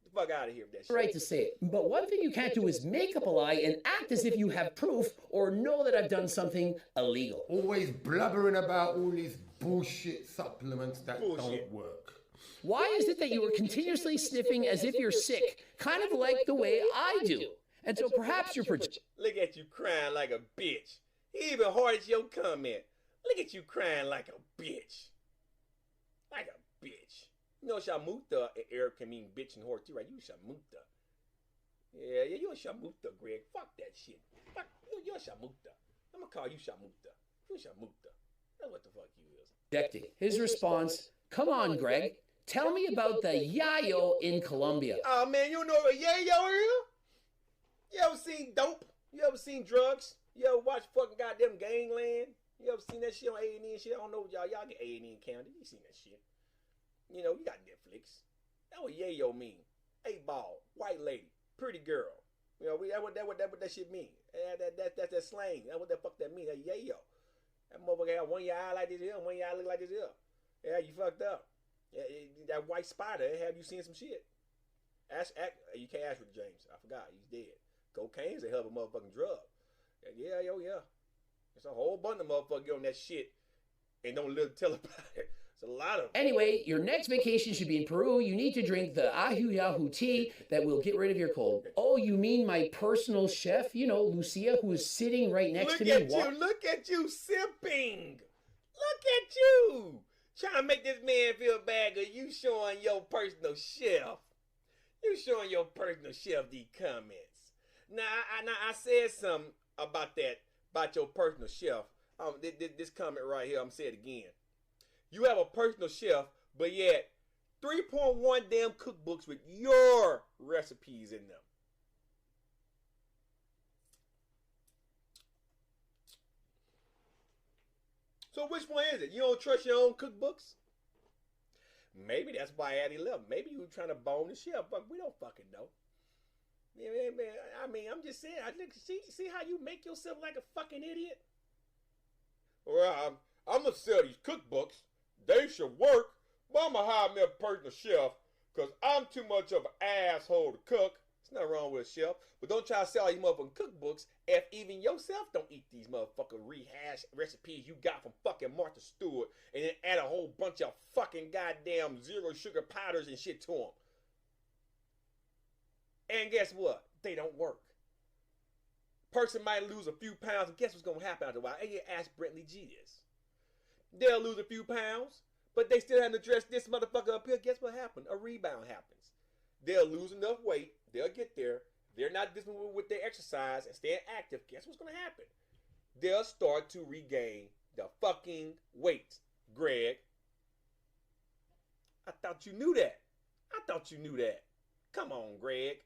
Get the fuck out of here with that shit. Right to say it. But one thing you can't do is make up a lie and act as if you have proof or know that I've done something illegal. Always blubbering about all these bullshit supplements that don't work. Why is it that you are continuously sniffing as if you're sick, kind of like the way I do? And so perhaps you're... Look at you crying like a bitch. He even hard as your comment. Look at you crying like a bitch. Like a bitch. You know Shamuta in Arab can mean bitch and whore too, right? You Shamuta. Yeah, you're a Shamuta, Greg. Fuck that shit. Fuck, you're a Shamuta. I'm gonna call you Shamuta. You're Shamuta. That's what the fuck you is. Objecting. His response, come on, Greg. Tell me about the yayo in Colombia. Oh, man, you know what a yayo is? You ever seen dope? You ever seen drugs? You ever watch fucking goddamn Gangland? You ever seen that shit on A&E and shit? I don't know, y'all get A&E in Canada. You seen that shit. You know, you got Netflix. That what yayo mean. 8-ball, white lady, pretty girl. You know, that what that shit mean. That's that slang. That's what the fuck that mean. That yayo. That motherfucker got one eye like this here, one eye look like this here. Yeah, you fucked up. Yeah, that white spider, have you seen some shit? You can't ask with James. I forgot. He's dead. Cocaine's a hell of a motherfucking drug. Yeah. There's a whole bunch of motherfuckers get on that shit and don't live to tell about it. It's a lot of them. Anyway, your next vacation should be in Peru. You need to drink the Ahu Yahu tea that will get rid of your cold. Oh, you mean my personal chef? You know, Lucia, who is sitting right next to me. Look at you sipping. Look at you. Trying to make this man feel bad because you showing your personal chef. You showing your personal chef these comments. Now, I said something about that, about your personal chef. This comment right here, I'm going to say it again. You have a personal chef, but yet 3.1 damn cookbooks with your recipes in them. So which one is it? You don't trust your own cookbooks? Maybe that's why Addie left. Maybe you were trying to bone the chef, but we don't fucking know. Yeah, man, I mean, I'm just saying. See how you make yourself like a fucking idiot? Well, I'm going to sell these cookbooks. They should work, but I'm going to hire me a personal chef because I'm too much of an asshole to cook. There's nothing wrong with a chef. But don't try to sell these motherfucking cookbooks if even yourself don't eat these motherfucking rehashed recipes you got from fucking Martha Stewart and then add a whole bunch of fucking goddamn zero sugar powders and shit to them. And guess what? they don't work. Person might lose a few pounds, and guess what's going to happen after a while? And you ask Brentley G this. They'll lose a few pounds, but they still haven't addressed this motherfucker up here. Guess what happened? A rebound happens. They'll lose enough weight. They'll get there. They're not disciplined with their exercise and staying active. Guess what's going to happen? They'll start to regain the fucking weight, Greg. I thought you knew that. I thought you knew that. Come on, Greg.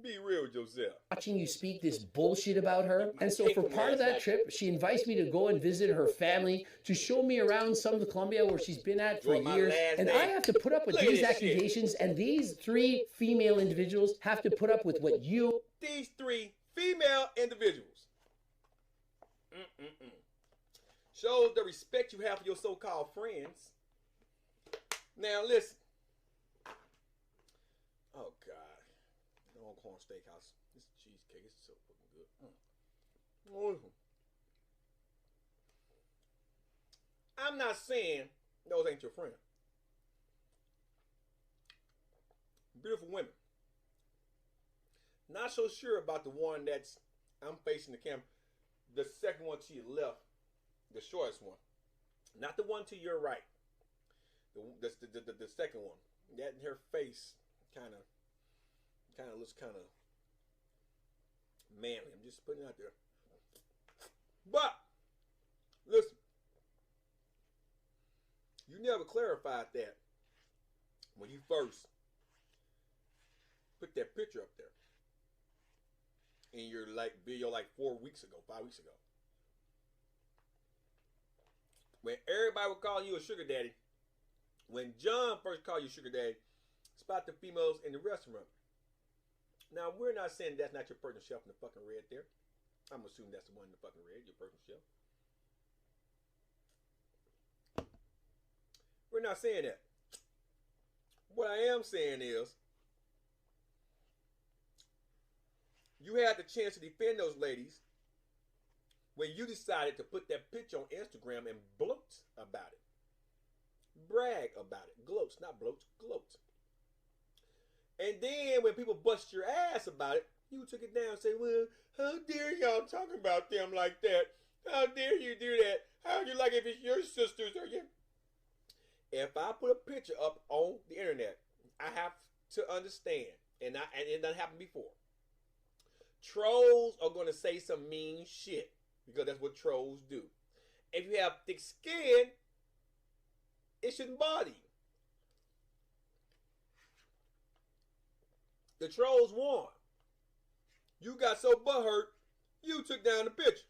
Be real with yourself. Watching you speak this bullshit about her. And so for part of that trip, she invites me to go and visit her family, to show me around some of the Colombia where she's been at for years. And I have to put up with these accusations, and these three female individuals have to put up with what you... These three female individuals. Shows the respect you have for your so-called friends. Now listen. Oh God. Longhorn Steakhouse. This cheesecake is so fucking good. I'm not saying those ain't your friend. Beautiful women. Not so sure about the one that's I'm facing the camera. The second one to your left, the shortest one. Not the one to your right. The second one. That in her face kind of looks kind of manly. I'm just putting it out there. But listen, you never clarified that when you first put that picture up there in your video 5 weeks ago. When everybody was calling you a sugar daddy, when John first called you sugar daddy, spot the females in the restaurant. Now, we're not saying that's not your personal shelf in the fucking red there. I'm assuming that's the one in the fucking red, your personal shelf. We're not saying that. What I am saying is, you had the chance to defend those ladies when you decided to put that picture on Instagram and bloat about it. Brag about it. Gloat, not bloat, gloat. And then when people bust your ass about it, you took it down and say, well, how dare y'all talk about them like that? How dare you do that? How would you like if it's your sisters or your... If I put a picture up on the internet, I have to understand, and it done happened before. Trolls are going to say some mean shit because that's what trolls do. If you have thick skin, it shouldn't bother you. The trolls won. You got so butthurt, you took down the picture.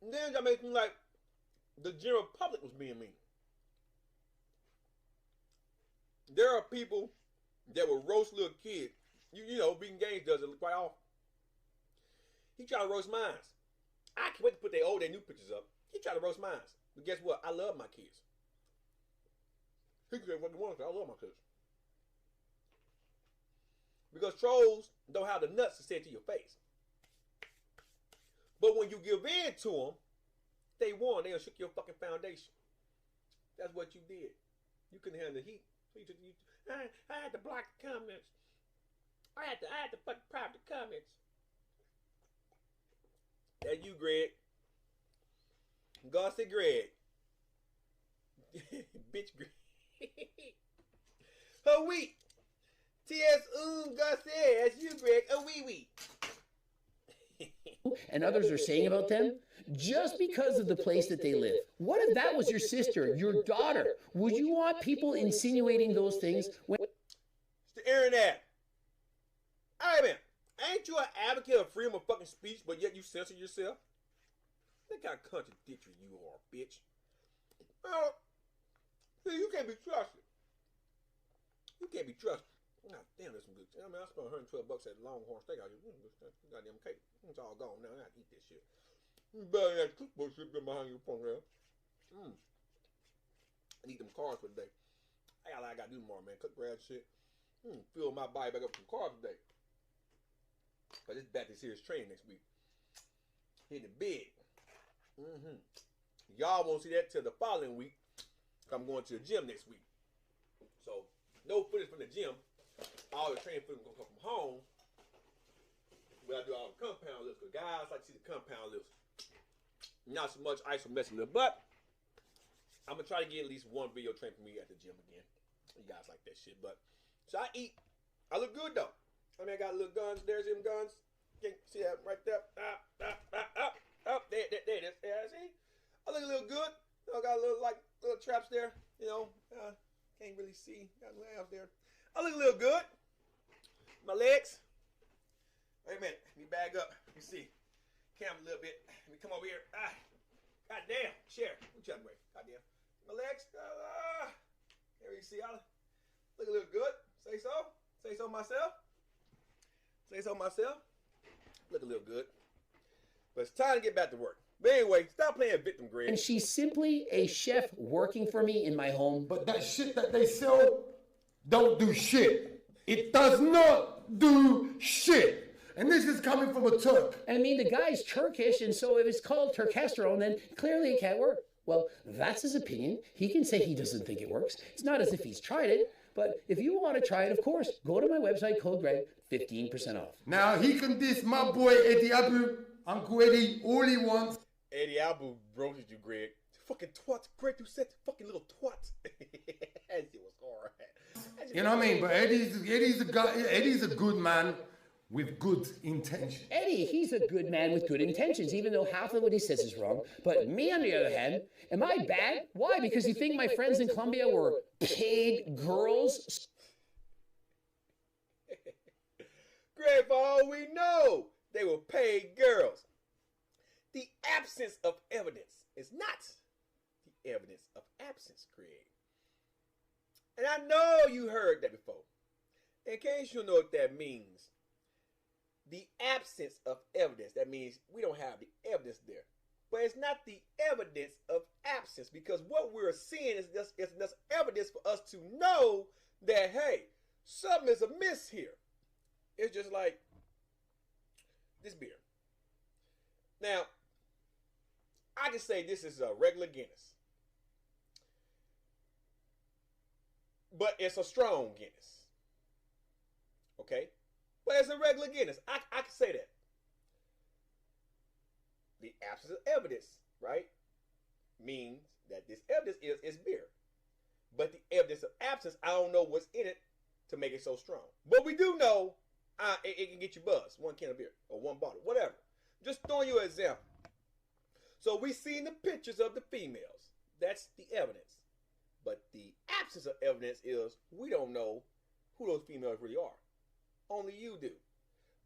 And then that makes me like the general public was being mean. There are people that will roast little kids. You know, Beating Games does it quite often. He tried to roast mine. I can't wait to put their new pictures up. He tried to roast mine. But guess what? I love my kids. He can say what he wants. I love my kids. Because trolls don't have the nuts to say it to your face. But when you give in to them, they won. They shook your fucking foundation. That's what you did. You couldn't handle the heat. So I had to block the comments. I had to fucking private the comments. That's you, Greg. God said Greg. Bitch, Greg. Oh, wait. T.S. God said, that's you, Greg. Oh, wee. And others are saying about them just because of the place that they live. What if that was your sister, your daughter? Would you want people insinuating those things? It's the internet. All right, man. Ain't you an advocate of freedom of fucking speech, but yet you censor yourself? Look how contradictory you are, bitch. Well, see, you can't be trusted. You can't be trusted. God damn, that's some good. I mean, I spent $112 at Longhorn Steakhouse. Goddamn cake. It's all gone now. I gotta eat this shit. You better that cookbook shit been behind your phone there. I need them carbs for today. I gotta do more, man. Cook grass shit. Fill my body back up with some carbs today. But it's back to serious training next week. Hitting it big. Y'all won't see that till the following week. I'm going to the gym next week. So, no footage from the gym. all the training food gonna come from home. But I do all the compound lifts, because guys like to see the compound lifts. Not so much isometric lift, but I'm gonna try to get at least one video train for me at the gym again. You guys like that shit, but so I eat. I look good though. I mean, I got little guns. There's them guns. Can't see that right there. Up. There it is. Yeah, see? I look a little good. You know, got a little traps there. You know, can't really see. Got labs there. I look a little good. My legs. Wait a minute. Let me bag up. Let me see. Camera a little bit. Let me come over here. God damn. Share. What you way? God damn. My legs. Can't really see. I look a little good. Say so. Say so myself. Say so myself. Look a little good. But it's time to get back to work. But anyway, stop playing victim, Greg. And she's simply a chef working for me in my home. But that shit that they sell don't do shit. It does not do shit. And this is coming from a Turk. I mean, the guy's Turkish, and so if it's called turkesterone, then clearly it can't work. Well, that's his opinion. He can say he doesn't think it works. It's not as if he's tried it. But if you want to try it, of course, go to my website, code Greg, 15% off. Now, he can diss my boy Eddie Abu, Uncle Eddie, all he wants. Eddie Abu roasted you, Greg. Fucking twat. Greg, you said fucking little twat. That shit was horrible. You know what I mean? But Eddie's a guy. Eddie's a good man with good intentions. Eddie, he's a good man with good intentions, even though half of what he says is wrong. But me, on the other hand, am I bad? Why? Because you think my friends in Colombia were paid girls? Greg, for all we know, they were paid girls. The absence of evidence is not the evidence of absence, Greg. And I know you heard that before. In case you don't know what that means, the absence of evidence, that means we don't have the evidence there. But it's not the evidence of absence, because what we're seeing is just evidence for us to know that, hey, something is amiss here. It's just like this beer. Now, I can say this is a regular Guinness, but it's a strong Guinness. Okay? But it's a regular Guinness. I can say that. The absence of evidence, right, means that this evidence is beer. But the evidence of absence, I don't know what's in it to make it so strong. But we do know it can get you buzzed. 1 can of beer or 1 bottle, whatever. Just throwing you an example. So we seen the pictures of the females. That's the evidence. But the absence of evidence is we don't know who those females really are. Only you do.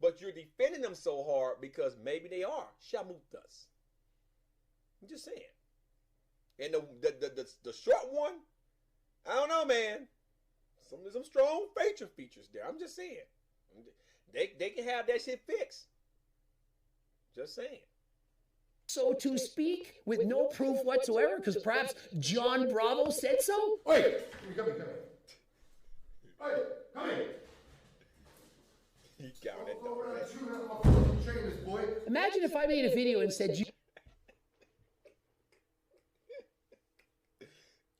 But you're defending them so hard because maybe they are shamutas. I'm just saying. And the short one, I don't know, man. Some strong facial features there. I'm just saying. They can have that shit fixed. Just saying. So to speak with no proof whatsoever, because perhaps John Bravo said so? Wait, come here. Hey, come here. He got it. Imagine if I made a video and said,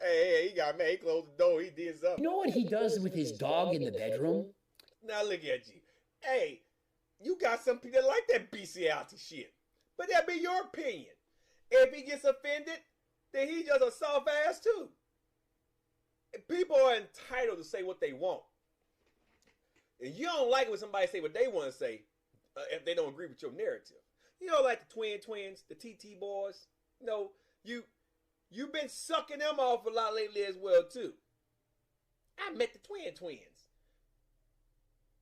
Hey, he got mad. He closed the door. He did something. You know what he does with his dog in the bedroom? Now look at you. Hey, you got some people that like that bestiality shit. But that be your opinion. If he gets offended, then he just a soft ass too. People are entitled to say what they want. And you don't like it when somebody say what they want to say if they don't agree with your narrative. You know, like the twins, the TT boys. You know, you've been sucking them off a lot lately as well too. I met the twins.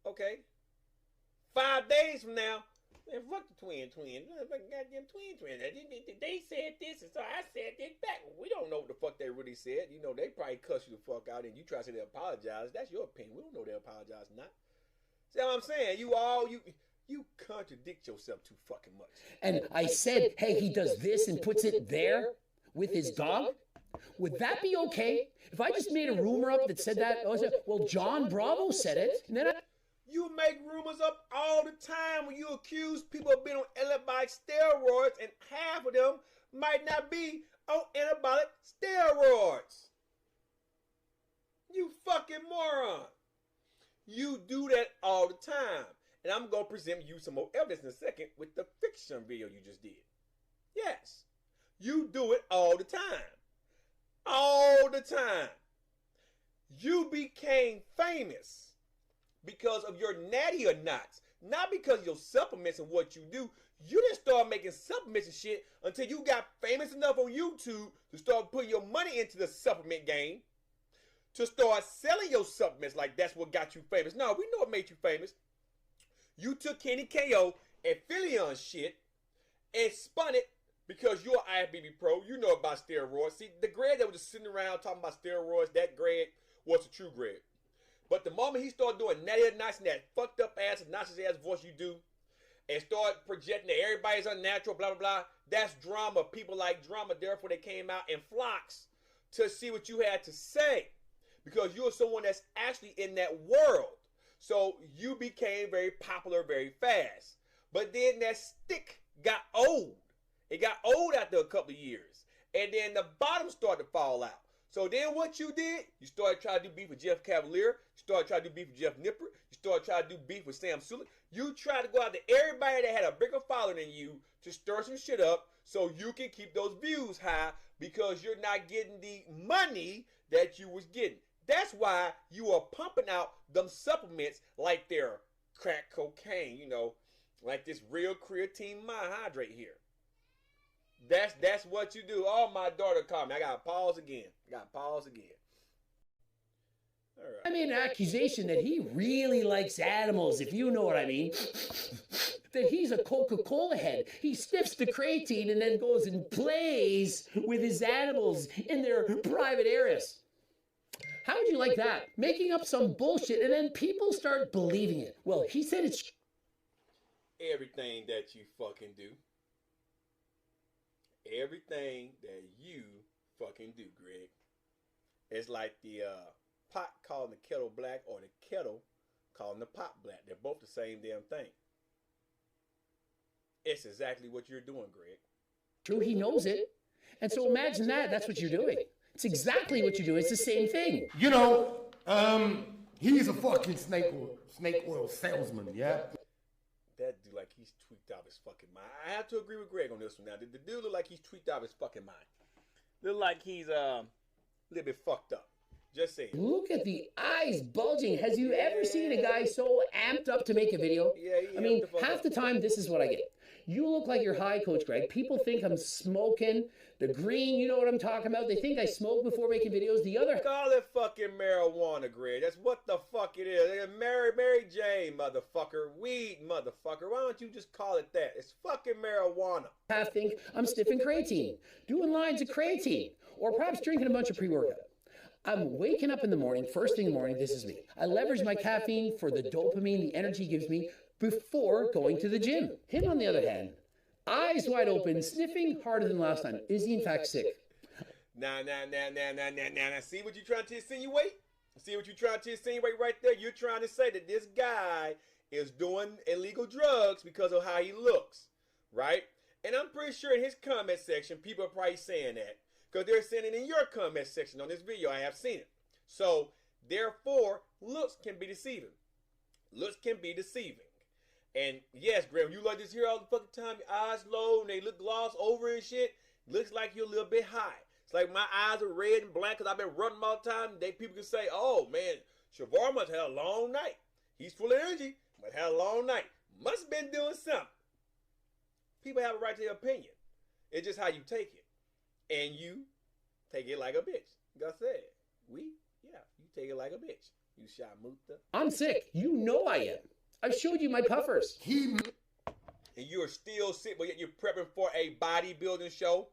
Okay? 5 days from now, man, fuck the twins. Goddamn twins. They said this, and so I said this back. We don't know what the fuck they really said. You know, they probably cuss you the fuck out, and you try to say they apologize. That's your opinion. We don't know they apologize or not. See what I'm saying? You contradict yourself too fucking much. And I said, hey, he does this and puts it there with his dog? Would that be okay? If I just made a rumor up that said that, well, John Bravo said it, and then You make rumors up all the time when you accuse people of being on anabolic steroids, and half of them might not be on anabolic steroids. You fucking moron. You do that all the time. And I'm going to present you some more evidence in a second with the fiction video you just did. Yes. You do it all the time. All the time. You became famous because of your natty or nots. Not because of your supplements and what you do. You didn't start making supplements and shit until you got famous enough on YouTube to start putting your money into the supplement game. To start selling your supplements like that's what got you famous. No, we know what made you famous. You took Kenny KO and Philion shit and spun it because you're an IFBB pro. You know about steroids. See, the Greg that was just sitting around talking about steroids, that Greg was the true Greg. But the moment he started doing natty nice and that fucked up ass, obnoxious ass voice you do, and start projecting that everybody's unnatural, blah, blah, blah, that's drama. People like drama. Therefore, they came out in flocks to see what you had to say because you're someone that's actually in that world. So you became very popular very fast. But then that stick got old. It got old after a couple of years. And then the bottom started to fall out. So then what you did, you started trying to do beef with Jeff Cavalier. You started trying to do beef with Jeff Nipper. You started trying to do beef with Sam Sulek. You tried to go out to everybody that had a bigger following than you to stir some shit up so you can keep those views high because you're not getting the money that you was getting. That's why you are pumping out them supplements like they're crack cocaine, you know, like this real creatine monohydrate here. That's what you do. Oh, my daughter called me. I got to pause again. All right. I made an accusation that he really likes animals, if you know what I mean. That he's a Coca-Cola head. He sniffs the creatine and then goes and plays with his animals in their private areas. How would you like that? Making up some bullshit and then people start believing it. Well, he said it's... Everything that you fucking do. Everything that you fucking do, Greg. It's like the pot calling the kettle black or the kettle calling the pot black. They're both the same damn thing. It's exactly what you're doing, Greg. True, he knows it. And so imagine that. That's what you're doing. It's exactly what you do. It's the same thing. You know, he's a fucking snake oil salesman, yeah? That dude like he's tweaked out his fucking mind. I have to agree with Greg on this one now. The dude look like he's tweaked out his fucking mind. Look like he's a little bit fucked up. Just saying. Look at the eyes bulging. Has you ever seen a guy so amped up to make a video? Yeah, I mean, half the time, this is what I get. You look like you're high, Coach Greg. People think I'm smoking. The green, you know what I'm talking about. They think I smoke before making videos. The other... Call it fucking marijuana, Greg. That's what the fuck it is. Mary Jane, motherfucker. Weed, motherfucker. Why don't you just call it that? It's fucking marijuana. Half think I'm sniffing creatine, doing lines of creatine, or perhaps drinking a bunch of pre-workout. I'm waking up in the morning, first thing in the morning, this is me. I leverage my caffeine for the dopamine the energy gives me before going to the gym. Him, on the other hand, eyes wide open, sniffing harder than last time. Is he in fact sick? Now. See what you're trying to insinuate? See what you're trying to insinuate right there? You're trying to say that this guy is doing illegal drugs because of how he looks, right? And I'm pretty sure in his comment section, people are probably saying that because they're saying it in your comment section on this video. I have seen it. So, therefore, looks can be deceiving. Looks can be deceiving. And yes, Graham, you like this here all the fucking time. Your eyes low and they look gloss over and shit. Looks like you're a little bit high. It's like my eyes are red and black because I've been running all the time. People can say, oh man, Shavar must have had a long night. He's full of energy, but had a long night. Must have been doing something. People have a right to their opinion. It's just how you take it. And you take it like a bitch. Like I said, you take it like a bitch. You shot Mutha. I'm sick. You know I am. I've showed you my puffers. And you're still sick, but yet you're prepping for a bodybuilding show.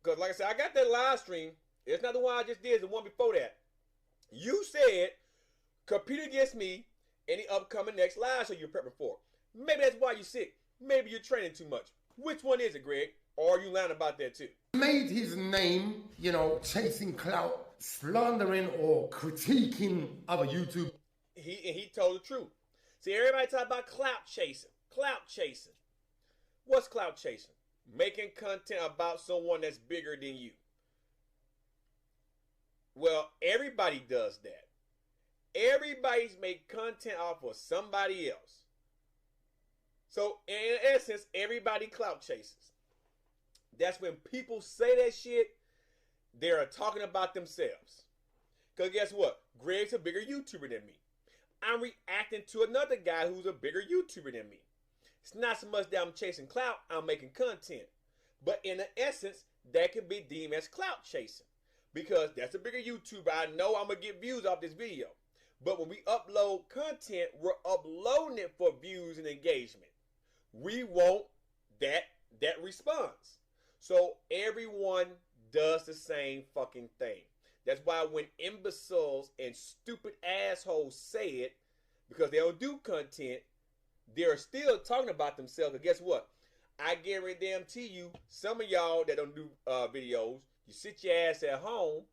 Because like I said, I got that live stream. It's not the one I just did. It's the one before that. You said, compete against me in the upcoming next live show you're prepping for. Maybe that's why you're sick. Maybe you're training too much. Which one is it, Greg? Or are you lying about that too? Made his name, you know, chasing clout, slandering or critiquing other YouTube. He told the truth. See, everybody talk about clout chasing. Clout chasing. What's clout chasing? Making content about someone that's bigger than you. Well, everybody does that. everybody's make content off of somebody else. So in essence, everybody clout chases. That's when people say that shit, they're talking about themselves. Because guess what? Greg's a bigger YouTuber than me. I'm reacting to another guy who's a bigger YouTuber than me. It's not so much that I'm chasing clout, I'm making content. But in essence, that can be deemed as clout chasing. Because that's a bigger YouTuber. I know I'm going to get views off this video. But when we upload content, we're uploading it for views and engagement. We want that response. So everyone does the same fucking thing. That's why when imbeciles and stupid assholes say it, because they don't do content, they're still talking about themselves. And guess what? I guarantee you, some of y'all that don't do videos, you sit your ass at home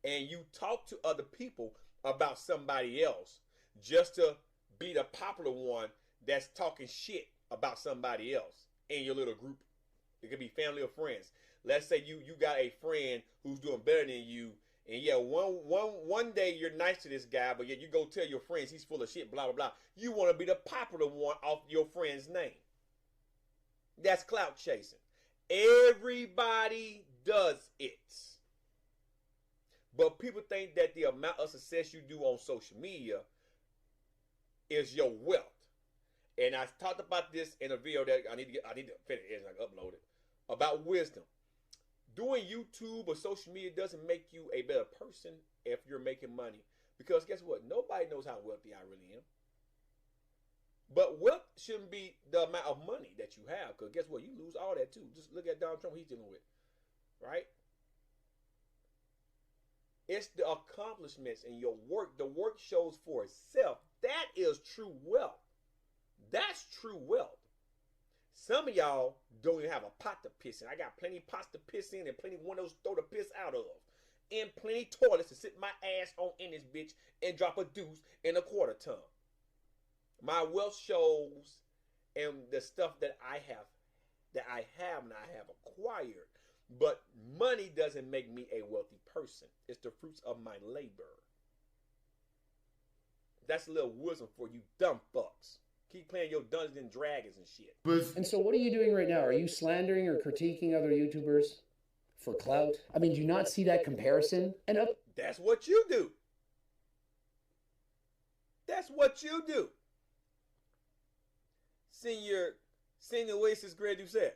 and you talk to other people about somebody else just to be the popular one that's talking shit about somebody else in your little group. It could be family or friends. Let's say you got a friend who's doing better than you, and yeah, one day you're nice to this guy, but yet you go tell your friends he's full of shit, blah, blah, blah. You want to be the popular one off your friend's name. That's clout chasing. Everybody does it. But people think that the amount of success you do on social media is your wealth. And I talked about this in a video that I need to finish it and I upload it, about wisdom. Doing YouTube or social media doesn't make you a better person if you're making money. Because guess what? Nobody knows how wealthy I really am. But wealth shouldn't be the amount of money that you have. Because guess what? You lose all that too. Just look at Donald Trump, what he's dealing with. Right? It's the accomplishments and your work. The work shows for itself. That is true wealth. That's true wealth. Some of y'all don't even have a pot to piss in. I got plenty of pots to piss in and plenty of windows to throw the piss out of. And plenty toilets to sit my ass on in this bitch and drop a deuce in a quarter ton. My wealth shows and the stuff that I have and I have acquired. But money doesn't make me a wealthy person. It's the fruits of my labor. That's a little wisdom for you dumb fucks. Keep playing your Dungeons and Dragons and shit. And so what are you doing right now? Are you slandering or critiquing other YouTubers for clout? I mean, do you not see that comparison? That's what you do. That's what you do. Senior Oasis Greg Doucette.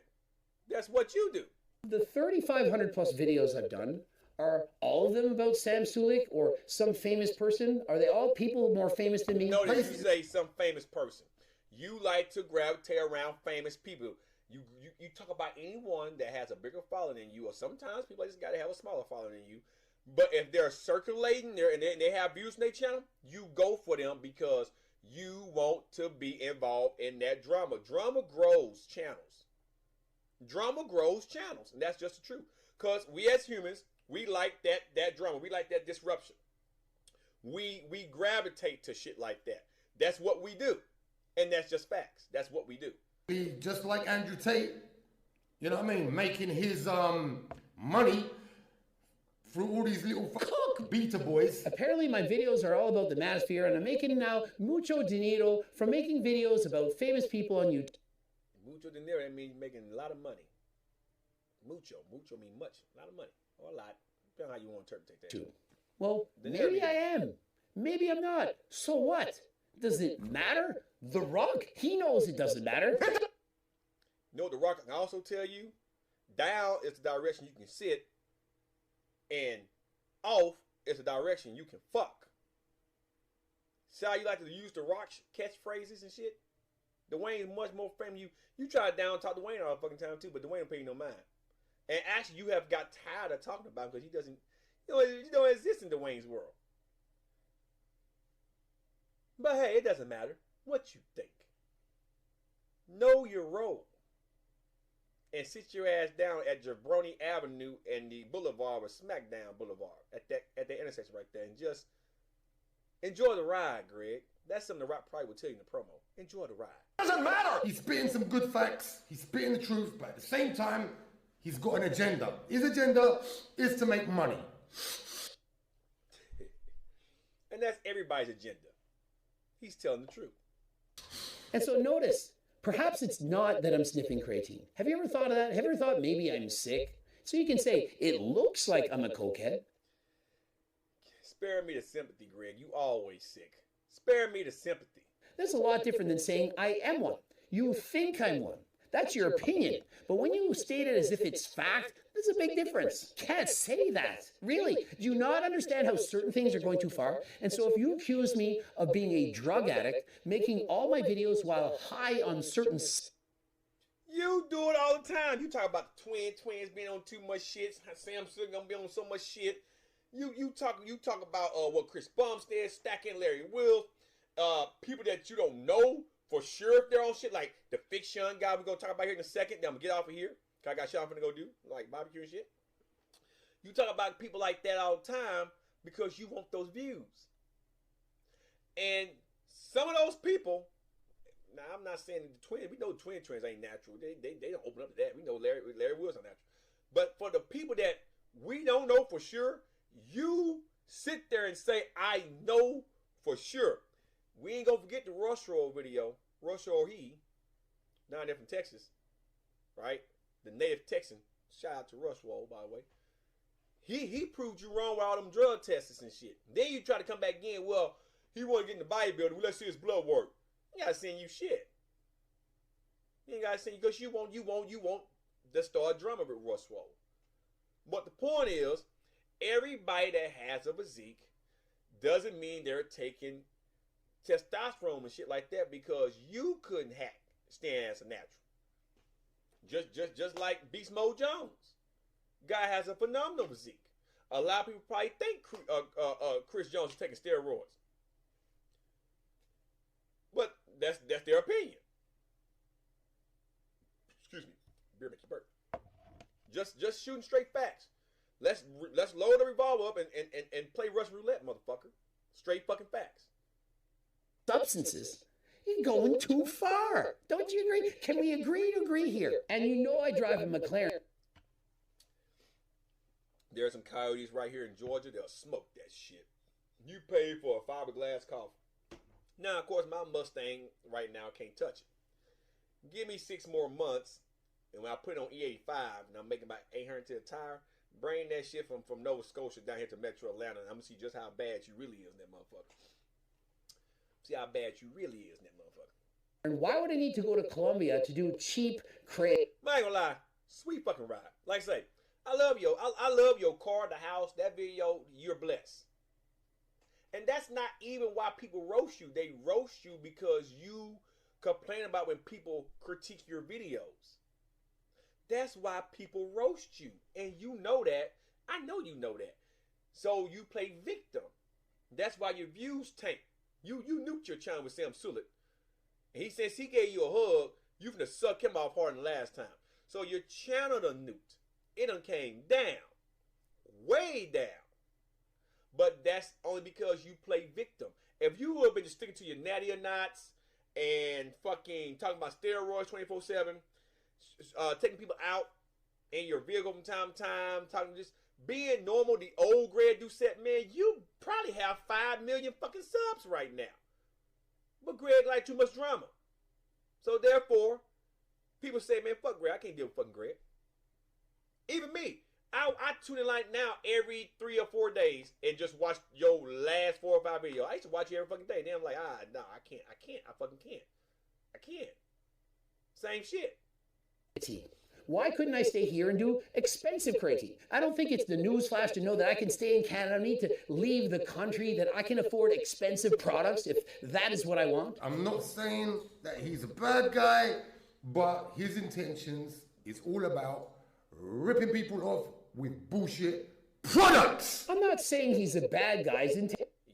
That's what you do. The 3,500 plus videos I've done, are all of them about Sam Sulek or some famous person? Are they all people more famous than me? Notice you say some famous person. You like to gravitate around famous people. You talk about anyone that has a bigger following than you, or sometimes people just got to have a smaller following than you. But if they're circulating there and they have views on their channel, you go for them because you want to be involved in that drama. Drama grows channels. Drama grows channels, and that's just the truth. Because we as humans, we like that drama. We like that disruption. We gravitate to shit like that. That's what we do. And that's just facts. That's what we do. Just like Andrew Tate, you know what I mean? Making his money through all these little beta boys. Apparently my videos are all about the manosphere, and I'm making now mucho dinero from making videos about famous people on YouTube. Mucho dinero, that means making a lot of money. Mucho mean much. A lot of money. Or a lot. Depending on how you want to interpret that. Too. Well, maybe I am. Maybe I'm not. So what? Does it matter? The Rock, he knows it doesn't matter. No, The Rock can also tell you, down is the direction you can sit, and off is the direction you can fuck. See how you like to use The Rock's catchphrases and shit? Dwayne is much more famous. You try to down talk Dwayne all the fucking time too, but Dwayne don't pay you no mind. And actually, you have got tired of talking about him because he doesn't, he don't exist in Dwayne's world. But hey, it doesn't matter what you think. Know your role. And sit your ass down at Jabroni Avenue and the Boulevard or Smackdown Boulevard at that intersection right there and just enjoy the ride, Greg. That's something The Rock probably would tell you in the promo. Enjoy the ride. Doesn't matter. He's spitting some good facts. He's spitting the truth, but at the same time, he's got an agenda. His agenda is to make money. And And that's everybody's agenda. He's telling the truth. And so notice, perhaps it's not that I'm sniffing creatine. Have you ever thought of that? Have you ever thought maybe I'm sick? So you can say, it looks like I'm a cokehead. Spare me the sympathy, Greg. You always sick. Spare me the sympathy. That's a lot different than saying I am one. You think I'm one. That's your opinion. But when you state it as if it's fact, there's a big difference. Can't say that. Really. Do you not understand how certain things are going too far? And so if you accuse me of being a drug addict, making all my videos while high on certain... You do it all the time. You talk about the twins being on too much shit. Samsung gonna be on so much shit. You talk about what Chris Bumstead, stacking Larry Wills, people that you don't know for sure if they're on shit, like the Fiction guy we're gonna talk about here in a second. Then I'm gonna get off of here. Cause I got shit I'm finna go do, like barbecue and shit. You talk about people like that all the time because you want those views. And some of those people, now I'm not saying the twins, we know twins ain't natural. They don't open up to that. We know Larry Wills are natural. But for the people that we don't know for sure, you sit there and say, I know for sure. We ain't gonna forget the Rush Roll video. Rush Roll down there from Texas, right? The native Texan. Shout out to Rush Roll, by the way. He proved you wrong with all them drug tests and shit. Then you try to come back again. Well, he want to get in the bodybuilding. Well, let's see his blood work. He gotta send you shit. He ain't gotta send you because you want the star drummer with Rush Roll. But the point is, everybody that has a physique doesn't mean they're taking testosterone and shit like that because you couldn't stand as a natural. Just like Beast Mode Jones. Guy has a phenomenal physique. A lot of people probably think Chris Jones is taking steroids. But that's their opinion. Excuse me. Beer makes you burp. Just shooting straight facts. Let's load the revolver up and play Russian roulette, motherfucker. Straight fucking facts. Substances. You're going too far. Don't you agree? Can we agree to agree here? And you know I drive a McLaren. There's some coyotes right here in Georgia. They'll smoke that shit. You pay for a fiberglass coffin. Now, of course, my Mustang right now can't touch it. Give me 6 more months, and when I put it on E85, and I'm making about 800 to the tire, bring that shit from Nova Scotia down here to Metro Atlanta, and I'm going to see just how bad you really is in that motherfucker. See how bad you really is in that motherfucker. And why would I need to go to Colombia to do cheap crate? I ain't gonna lie. Sweet fucking ride. Like I say, I love your car, the house, that video, you're blessed. And that's not even why people roast you. They roast you because you complain about when people critique your videos. That's why people roast you. And you know that. I know you know that. So you play victim. That's why your views tank. You nuked your channel with Sam Sulek. And he says he gave you a hug, you finna suck him off harder than last time. So your channel done nuked. It done came down. Way down. But that's only because you play victim. If you would have been just sticking to your natty or nots and fucking talking about steroids 24/7, taking people out in your vehicle from time to time, talking just being normal, the old Greg Doucette, man, you probably have 5 million fucking subs right now. But Greg like too much drama. So therefore, people say, man, fuck Greg. I can't deal with fucking Greg. Even me. I tune in like now every 3 or 4 days and just watch your last 4 or 5 videos. I used to watch you every fucking day. Then I'm like, no, I can't. I fucking can't. I can't. Same shit. Why couldn't I stay here and do expensive creatine? I don't think it's the newsflash to know that I can stay in Canada. I don't need to leave the country, that I can afford expensive products if that is what I want. I'm not saying that he's a bad guy, but his intentions is all about ripping people off with bullshit products. I'm not saying he's a bad guy.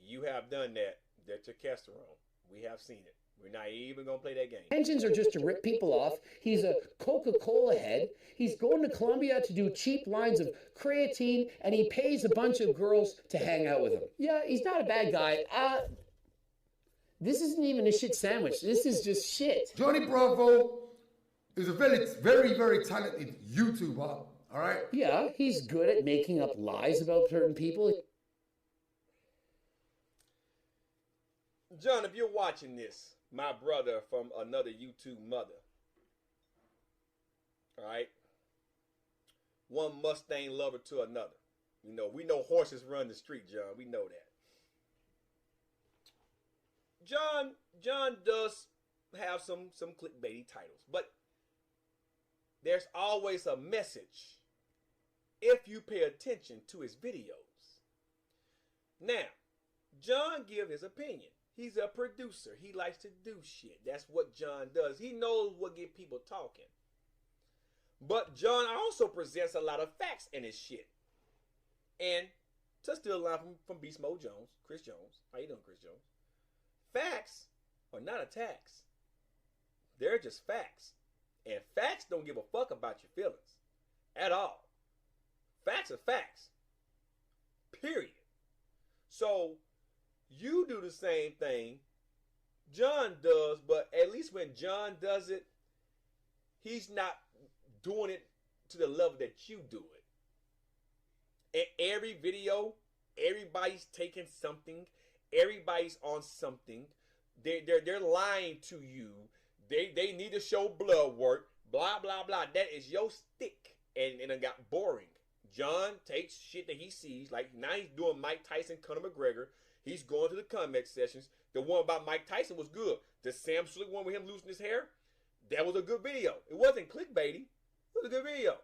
You have done that. That's your testosterone. We have seen it. We're not even going to play that game. Intentions are just to rip people off. He's a Coca-Cola head. He's going to Colombia to do cheap lines of creatine, and he pays a bunch of girls to hang out with him. Yeah, he's not a bad guy. This isn't even a shit sandwich. This is just shit. Johnny Bravo is a very, very, very talented YouTuber, all right? Yeah, he's good at making up lies about certain people. John, if you're watching this, my brother from another YouTube mother, all right, one Mustang lover to another. You know, we know horses run the street, John. We know that. John does have some clickbaity titles, but there's always a message if you pay attention to his videos. Now, John give his opinion. He's a producer. He likes to do shit. That's what John does. He knows what get people talking. But John also presents a lot of facts in his shit. And to steal a line from Beast Mode Jones, Chris Jones. How you doing, Chris Jones? Facts are not attacks. They're just facts. And facts don't give a fuck about your feelings at all. Facts are facts. Period. So you do the same thing John does, but at least when John does it, he's not doing it to the level that you do it. In every video, everybody's taking something. Everybody's on something. They're lying to you. They need to show blood work. Blah, blah, blah. That is your stick. And it got boring. John takes shit that he sees. Like now he's doing Mike Tyson, Conor McGregor. He's going to the comment sessions. The one about Mike Tyson was good. The Sam Sulek one with him losing his hair, that was a good video. It wasn't clickbaity. It was a good video.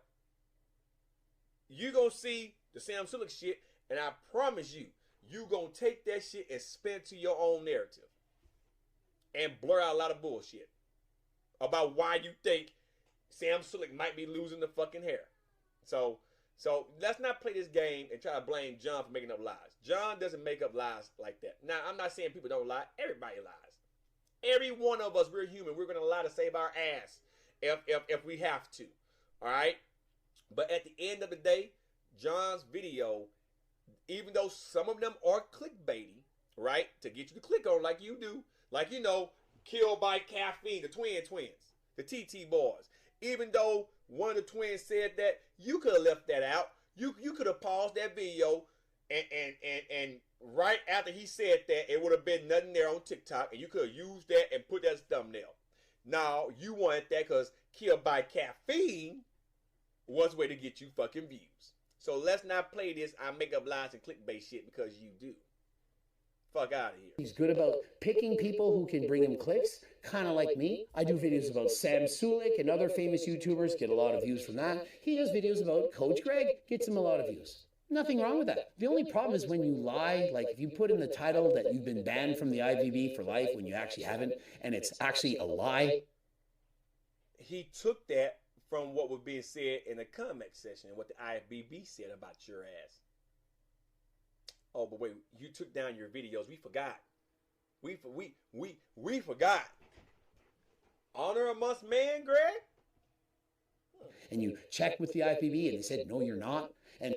You gonna see the Sam Sulek shit, and I promise you, you gonna take that shit and spin to your own narrative. And blur out a lot of bullshit about why you think Sam Sulek might be losing the fucking hair. So let's not play this game and try to blame John for making up lies. John doesn't make up lies like that. Now, I'm not saying people don't lie. Everybody lies. Every one of us, we're human. We're going to lie to save our ass if we have to. All right? But at the end of the day, John's video, even though some of them are clickbaity, right, to get you to click on like you do, like, you know, Killed by Caffeine, the twins, the TT boys. Even though one of the twins said that, you could have left that out. You could have paused that video and right after he said that, it would have been nothing there on TikTok, and you could have used that and put that as a thumbnail. Now, you wanted that because Killed by Caffeine was a way to get you fucking views. So let's not play this I make up lies and clickbait shit because you do. Fuck out of here. He's good about picking people who can bring him clicks, kind of like me. I do videos about Sam Sulek and other famous YouTubers, get a lot of views from that. He does videos about Coach Greg, gets him a lot of views. Nothing wrong with that. The only problem is when you lie, like if you put in the title that you've been banned from the IVB for life when you actually haven't, and it's actually a lie. He took that from what was being said in the comment section and what the IFBB said about your ass. Oh, but wait, you took down your videos. We forgot. We forgot. Honor amongst man, Greg? And you checked with the IFBB and they said, no, you're not. And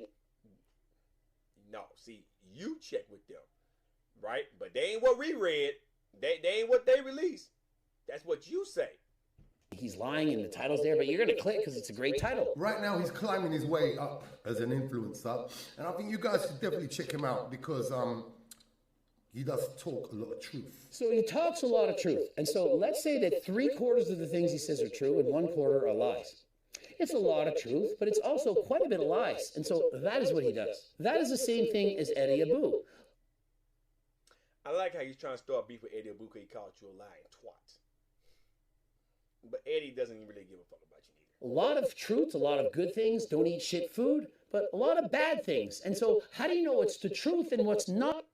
no, see, you checked with them, right? But they ain't what we read. They ain't what they released. That's what you say. He's lying and the title's there, but you're going to click because it's a great title. Right now, he's climbing his way up as an influencer. And I think you guys should definitely check him out because he does talk a lot of truth. So he talks a lot of truth. And so let's say that 3/4 of the things he says are true and 1/4 are lies. It's a lot of truth, but it's also quite a bit of lies. And so that is what he does. That is the same thing as Eddie Abu. I like how he's trying to start beef with Eddie Abu because he called you a lying twat. But Eddie doesn't really give a fuck about you either. A lot of truths, a lot of good things, don't eat shit food, but a lot of bad things. And so how do you know what's the truth and what's not?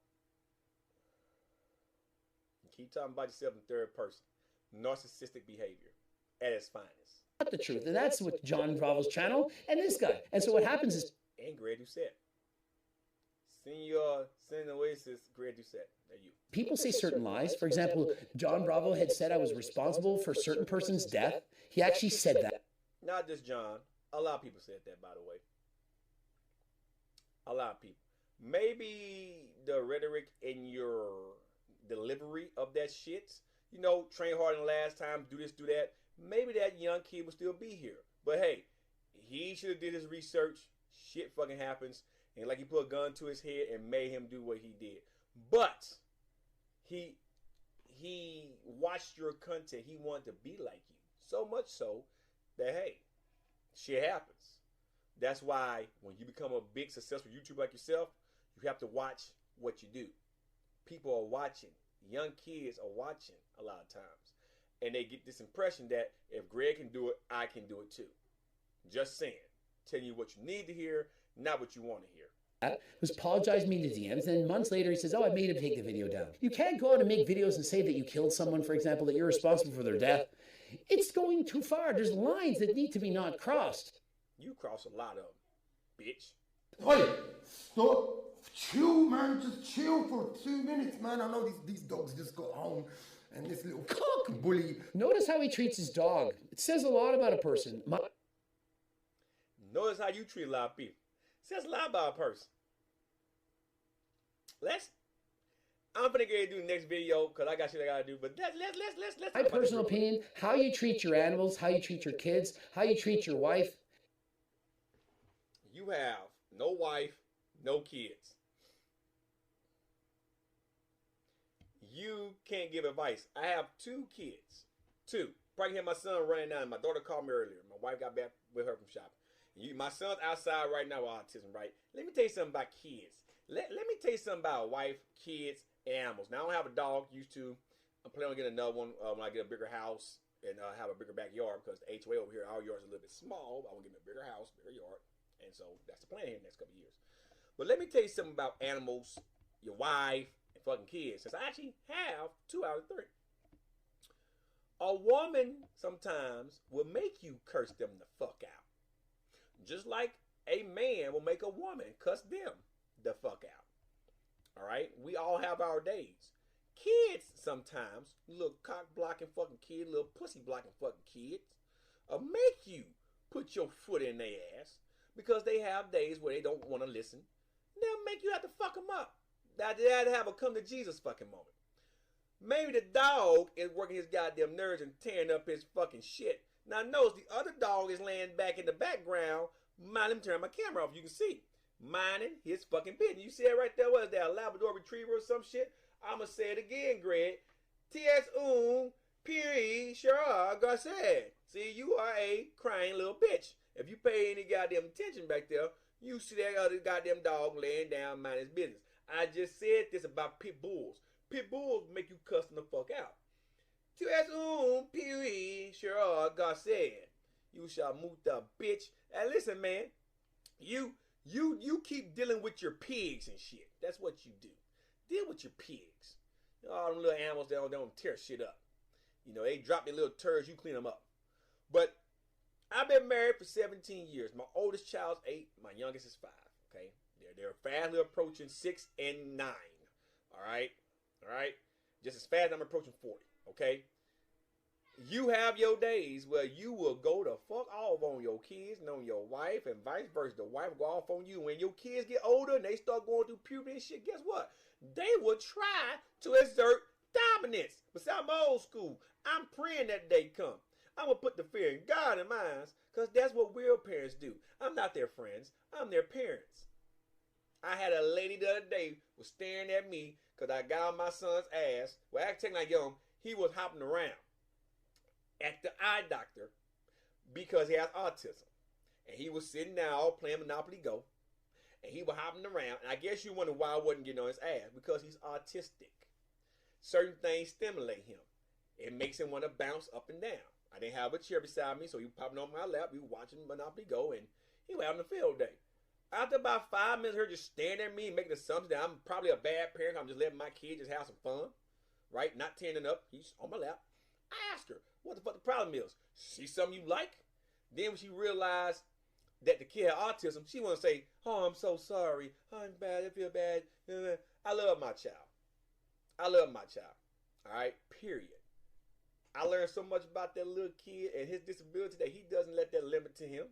You keep talking about yourself in third person. Narcissistic behavior at its finest. Not the truth. And that's what John Bravo's channel and this guy. And so what happens is... And Greg Doucette. Senor Oasis, Greg Doucette. You. People say certain lies. For example, John Bravo had said I was responsible for a certain person's death. He actually said that. Not just John. A lot of people said that, by the way. A lot of people. Maybe the rhetoric in your delivery of that shit, you know, train hard in the last time, do this, do that. Maybe that young kid would still be here. But hey, he should have did his research. Shit fucking happens. And like he put a gun to his head and made him do what he did. But he he watched your content. He wanted to be like you. So much so that, hey, shit happens. That's why when you become a big, successful YouTuber like yourself, you have to watch what you do. People are watching. Young kids are watching a lot of times. And they get this impression that if Greg can do it, I can do it too. Just saying. Telling you what you need to hear, not what you want to hear. Was apologized me to DMs, and months later he says, oh, I made him take the video down. You can't go out and make videos and say that you killed someone, for example, that you're responsible for their death. It's going too far. There's lines that need to be not crossed. You cross a lot of them, bitch. Hey, stop. Chill, man. Just chill for 2 minutes, man. I know these dogs just got home. And this little cock bully. Notice how he treats his dog. It says a lot about a person. Notice how you treat a lot of people. It says a lot about a person. I'm gonna get to do the next video because I got shit I gotta do. But let's. My personal opinion: how you treat your animals, how you treat your kids, how you treat your wife. You have no wife, no kids. You can't give advice. I have 2 kids. 2. Probably hear my son running down. My daughter called me earlier. My wife got back with her from shopping. My son's outside right now with autism, right? Let me tell you something about kids. Let me tell you something about a wife, kids, animals. Now, I don't have a dog, used to. I'm planning on getting another one when I get a bigger house and have a bigger backyard because the HOA over here, our yard's a little bit small. I want to get me a bigger house, bigger yard. And so that's the plan here in the next couple of years. But let me tell you something about animals, your wife, and fucking kids. Since I actually have 2 out of 3. A woman sometimes will make you curse them the fuck out. Just like a man will make a woman cuss them the fuck out. All right? We all have our days. Kids sometimes, little cock blocking fucking kid, little pussy blocking fucking kids, make you put your foot in their ass because they have days where they don't want to listen. They'll make you have to fuck them up. They'll have a come to Jesus fucking moment. Maybe the dog is working his goddamn nerves and tearing up his fucking shit. Now notice the other dog is laying back in the background. Let me turn my camera off. You can see. Minding his fucking business. You see it right there? What is that? A Labrador Retriever or some shit? I'ma say it again, Greg. T.S. P.E. Sure, Garcia. See, you are a crying little bitch. If you pay any goddamn attention back there, you see that other goddamn dog laying down minding his business. I just said this about pit bulls. Pit bulls make you cuss them the fuck out. T.S. P.E. Sure, Garcia. You shall move the bitch. And listen, man, you keep dealing with your pigs and shit. That's what you do. Deal with your pigs. You know, all them little animals that don't tear shit up. You know, they drop their little turds, you clean them up. But I've been married for 17 years. My oldest child's 8, my youngest is 5. Okay, they're fastly approaching 6 and 9. All right, just as fast as I'm approaching 40. Okay. You have your days where you will go the fuck off on your kids and on your wife and vice versa. The wife will go off on you. When your kids get older and they start going through puberty and shit, guess what? They will try to exert dominance. But see, I'm old school. I'm praying that day come. I'm going to put the fear in God in mind because that's what real parents do. I'm not their friends. I'm their parents. I had a lady the other day was staring at me because I got on my son's ass. Well, acting like him, he was hopping around at the eye doctor because he has autism. And he was sitting down all playing Monopoly Go. And he was hopping around. And I guess you wonder why I wasn't getting on his ass. Because he's autistic. Certain things stimulate him. It makes him want to bounce up and down. I didn't have a chair beside me, so he was popping on my lap. We were watching Monopoly Go. And he was having a field day. After about 5 minutes, her just staring at me and making assumptions that I'm probably a bad parent. I'm just letting my kid just have some fun. Right? Not tearing up. He's on my lap. I asked her, what the fuck the problem is? See something you like? Then when she realized that the kid had autism, she want to say, oh, I'm so sorry. Oh, I'm bad. I feel bad. I love my child. I love my child. All right? Period. I learned so much about that little kid and his disability that he doesn't let that limit to him.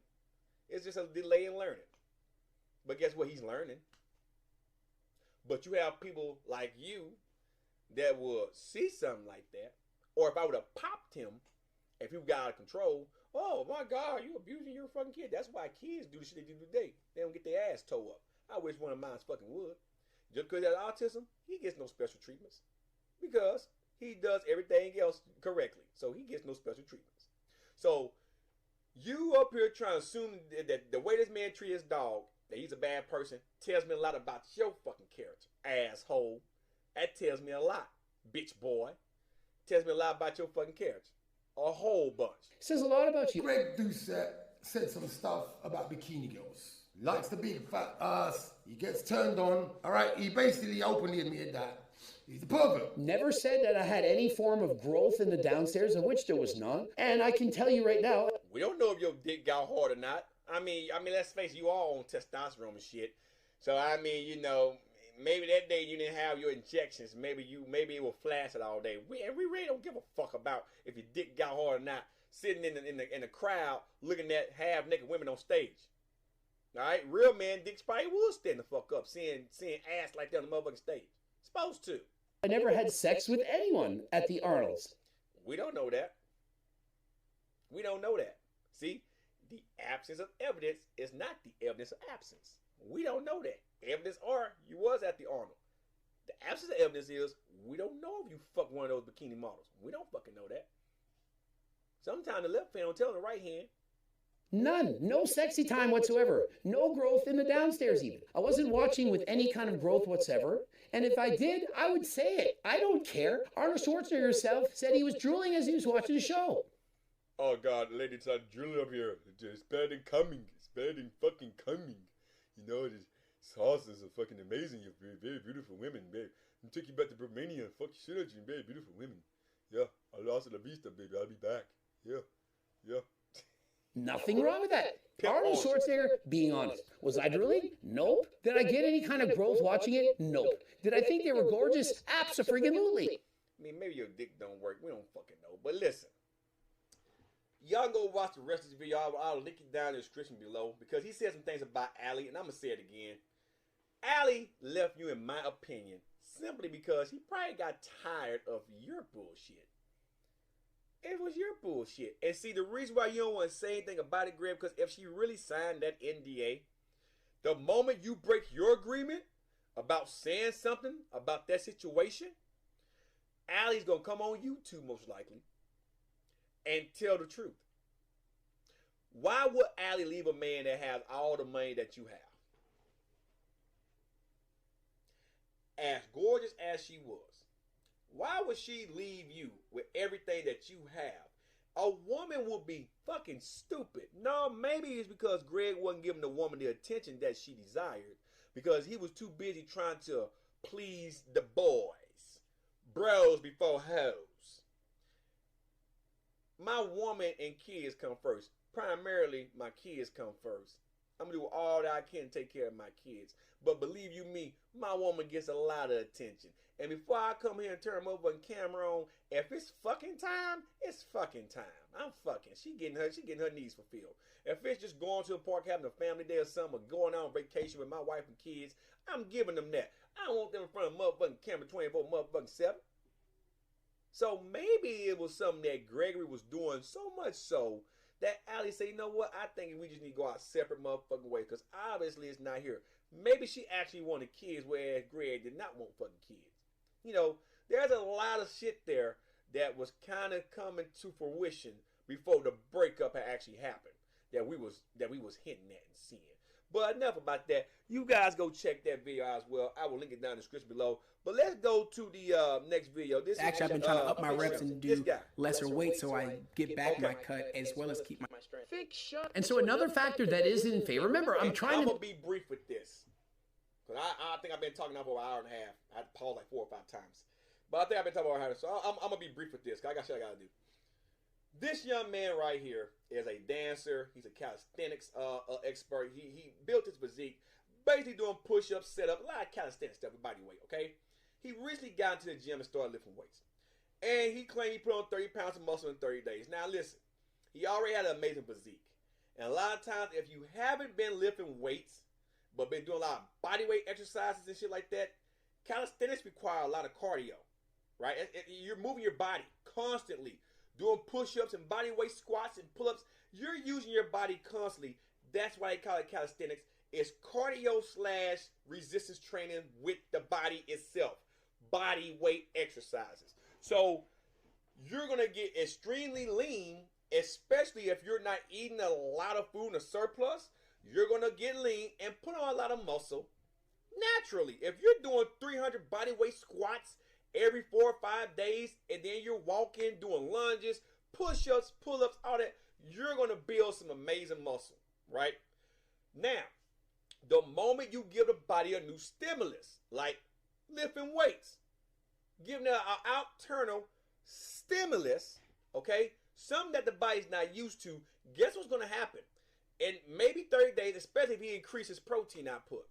It's just a delay in learning. But guess what? He's learning. But you have people like you that will see something like that. Or if I would have popped him, if he got out of control, oh my God, you abusing your fucking kid. That's why kids do the shit they do today. They don't get their ass towed up. I wish one of mine fucking would. Just because he has autism, he gets no special treatments. Because He does everything else correctly, so he gets no special treatments. So you up here trying to assume that the way this man treats his dog, that he's a bad person, tells me a lot about your fucking character, asshole. That tells me a lot, bitch boy. Tells me a lot about your fucking character. A whole bunch. Says a lot about you. Greg Doucette said some stuff about bikini girls. Likes the big fat ass. He gets turned on. All right, he basically openly admitted that. He's a pervert. Never said that I had any form of growth in the downstairs, of which there was none. And I can tell you right now, we don't know if your dick got hard or not. I mean, let's face it, you all on testosterone and shit. So I mean, you know, maybe that day you didn't have your injections. Maybe it will flaccid all day. We really don't give a fuck about if your dick got hard or not. Sitting in the crowd looking at half naked women on stage. All right, real man dicks probably would stand the fuck up seeing ass like that on the motherfucking stage. Supposed to. I never had sex with anyone at the Arnold's. We don't know that. We don't know that. See, the absence of evidence is not the evidence of absence. We don't know that. Evidence are you was at the Arnold. The absence of evidence is we don't know if you fucked one of those bikini models. We don't fucking know that. Sometimes the left hand don't tell the right hand. None. No sexy time whatsoever. No growth in the downstairs even. I wasn't watching with any kind of growth whatsoever. And if I did, I would say it. I don't care. Arnold Schwarzenegger himself said he was drooling as he was watching the show. Oh God, ladies are drooling up here. It's better than coming. It's better than fucking coming. You know, this sauces are fucking amazing. You're very, very beautiful women, babe. I'm take you back to Romania and fuck shit at you, very beautiful women. Yeah, I lost la vista, baby. I'll be back. Yeah. Nothing wrong with that. Arnold Schwarzenegger, being honest. Was I drooling? Nope. Did I get any kind of growth watching it? Nope. Did I think they were gorgeous? Abso-freaking-lutely. I mean, maybe your dick don't work. We don't fucking know. But listen. Y'all go watch the rest of this video. I'll link it down in the description below. Because he said some things about Allie. And I'm going to say it again. Allie left you, in my opinion, simply because he probably got tired of your bullshit. It was your bullshit. And see, the reason why you don't want to say anything about it, Greg, because if she really signed that NDA, the moment you break your agreement about saying something about that situation, Allie's going to come on YouTube most likely and tell the truth. Why would Allie leave a man that has all the money that you have? As gorgeous as she was, why would she leave you with everything that you have? A woman would be fucking stupid. No, maybe it's because Greg wasn't giving the woman the attention that she desired because he was too busy trying to please the boys. Bros before hoes. My woman and kids come first. Primarily, my kids come first. I'm going to do all that I can to take care of my kids. But believe you me, my woman gets a lot of attention. And before I come here and turn my motherfucking camera on, if it's fucking time, it's fucking time. I'm fucking. She getting her needs fulfilled. If it's just going to a park, having a family day or something, or going on vacation with my wife and kids, I'm giving them that. I don't want them in front of motherfucking camera 24 motherfucking 7. So maybe it was something that Gregory was doing so much so that Allie said, you know what, I think we just need to go our separate motherfucking way because obviously it's not here. Maybe she actually wanted kids whereas Greg did not want fucking kids. You know, there's a lot of shit there that was kind of coming to fruition before the breakup had actually happened that we was hinting at and seeing. But enough about that. You guys go check that video as well. I will link it down in the description below. But let's go to the next video. This actually, I've been trying to up my reps and do lesser weight so I get back my cut as well as keep my strength. And so another factor that is in favor, remember, I'm going to be brief with this. Because I think I've been talking now for an hour and a half. I had to pause like 4 or 5 times. But I think I've been talking about it. So I'm going to be brief with this. Because I got shit I got to do. This young man right here is a dancer. He's a calisthenics expert. He built his physique basically doing push-ups, set-up, a lot of calisthenics stuff with body weight, okay? He recently got into the gym and started lifting weights. And he claimed he put on 30 pounds of muscle in 30 days. Now listen, he already had an amazing physique. And a lot of times, if you haven't been lifting weights, but been doing a lot of body weight exercises and shit like that, calisthenics require a lot of cardio, right? You're moving your body constantly, doing push-ups and body weight squats and pull-ups. You're using your body constantly. That's why they call it calisthenics. It's cardio/resistance training with the body itself. Body weight exercises. So you're going to get extremely lean, especially if you're not eating a lot of food in a surplus. You're going to get lean and put on a lot of muscle naturally. If you're doing 300 body weight squats every 4 or 5 days, and then you're walking, doing lunges, push-ups, pull-ups, all that, you're going to build some amazing muscle, right? Now, the moment you give the body a new stimulus, like lifting weights, giving it an external stimulus, okay, something that the body's not used to, guess what's going to happen? In maybe 30 days, especially if he increases protein output,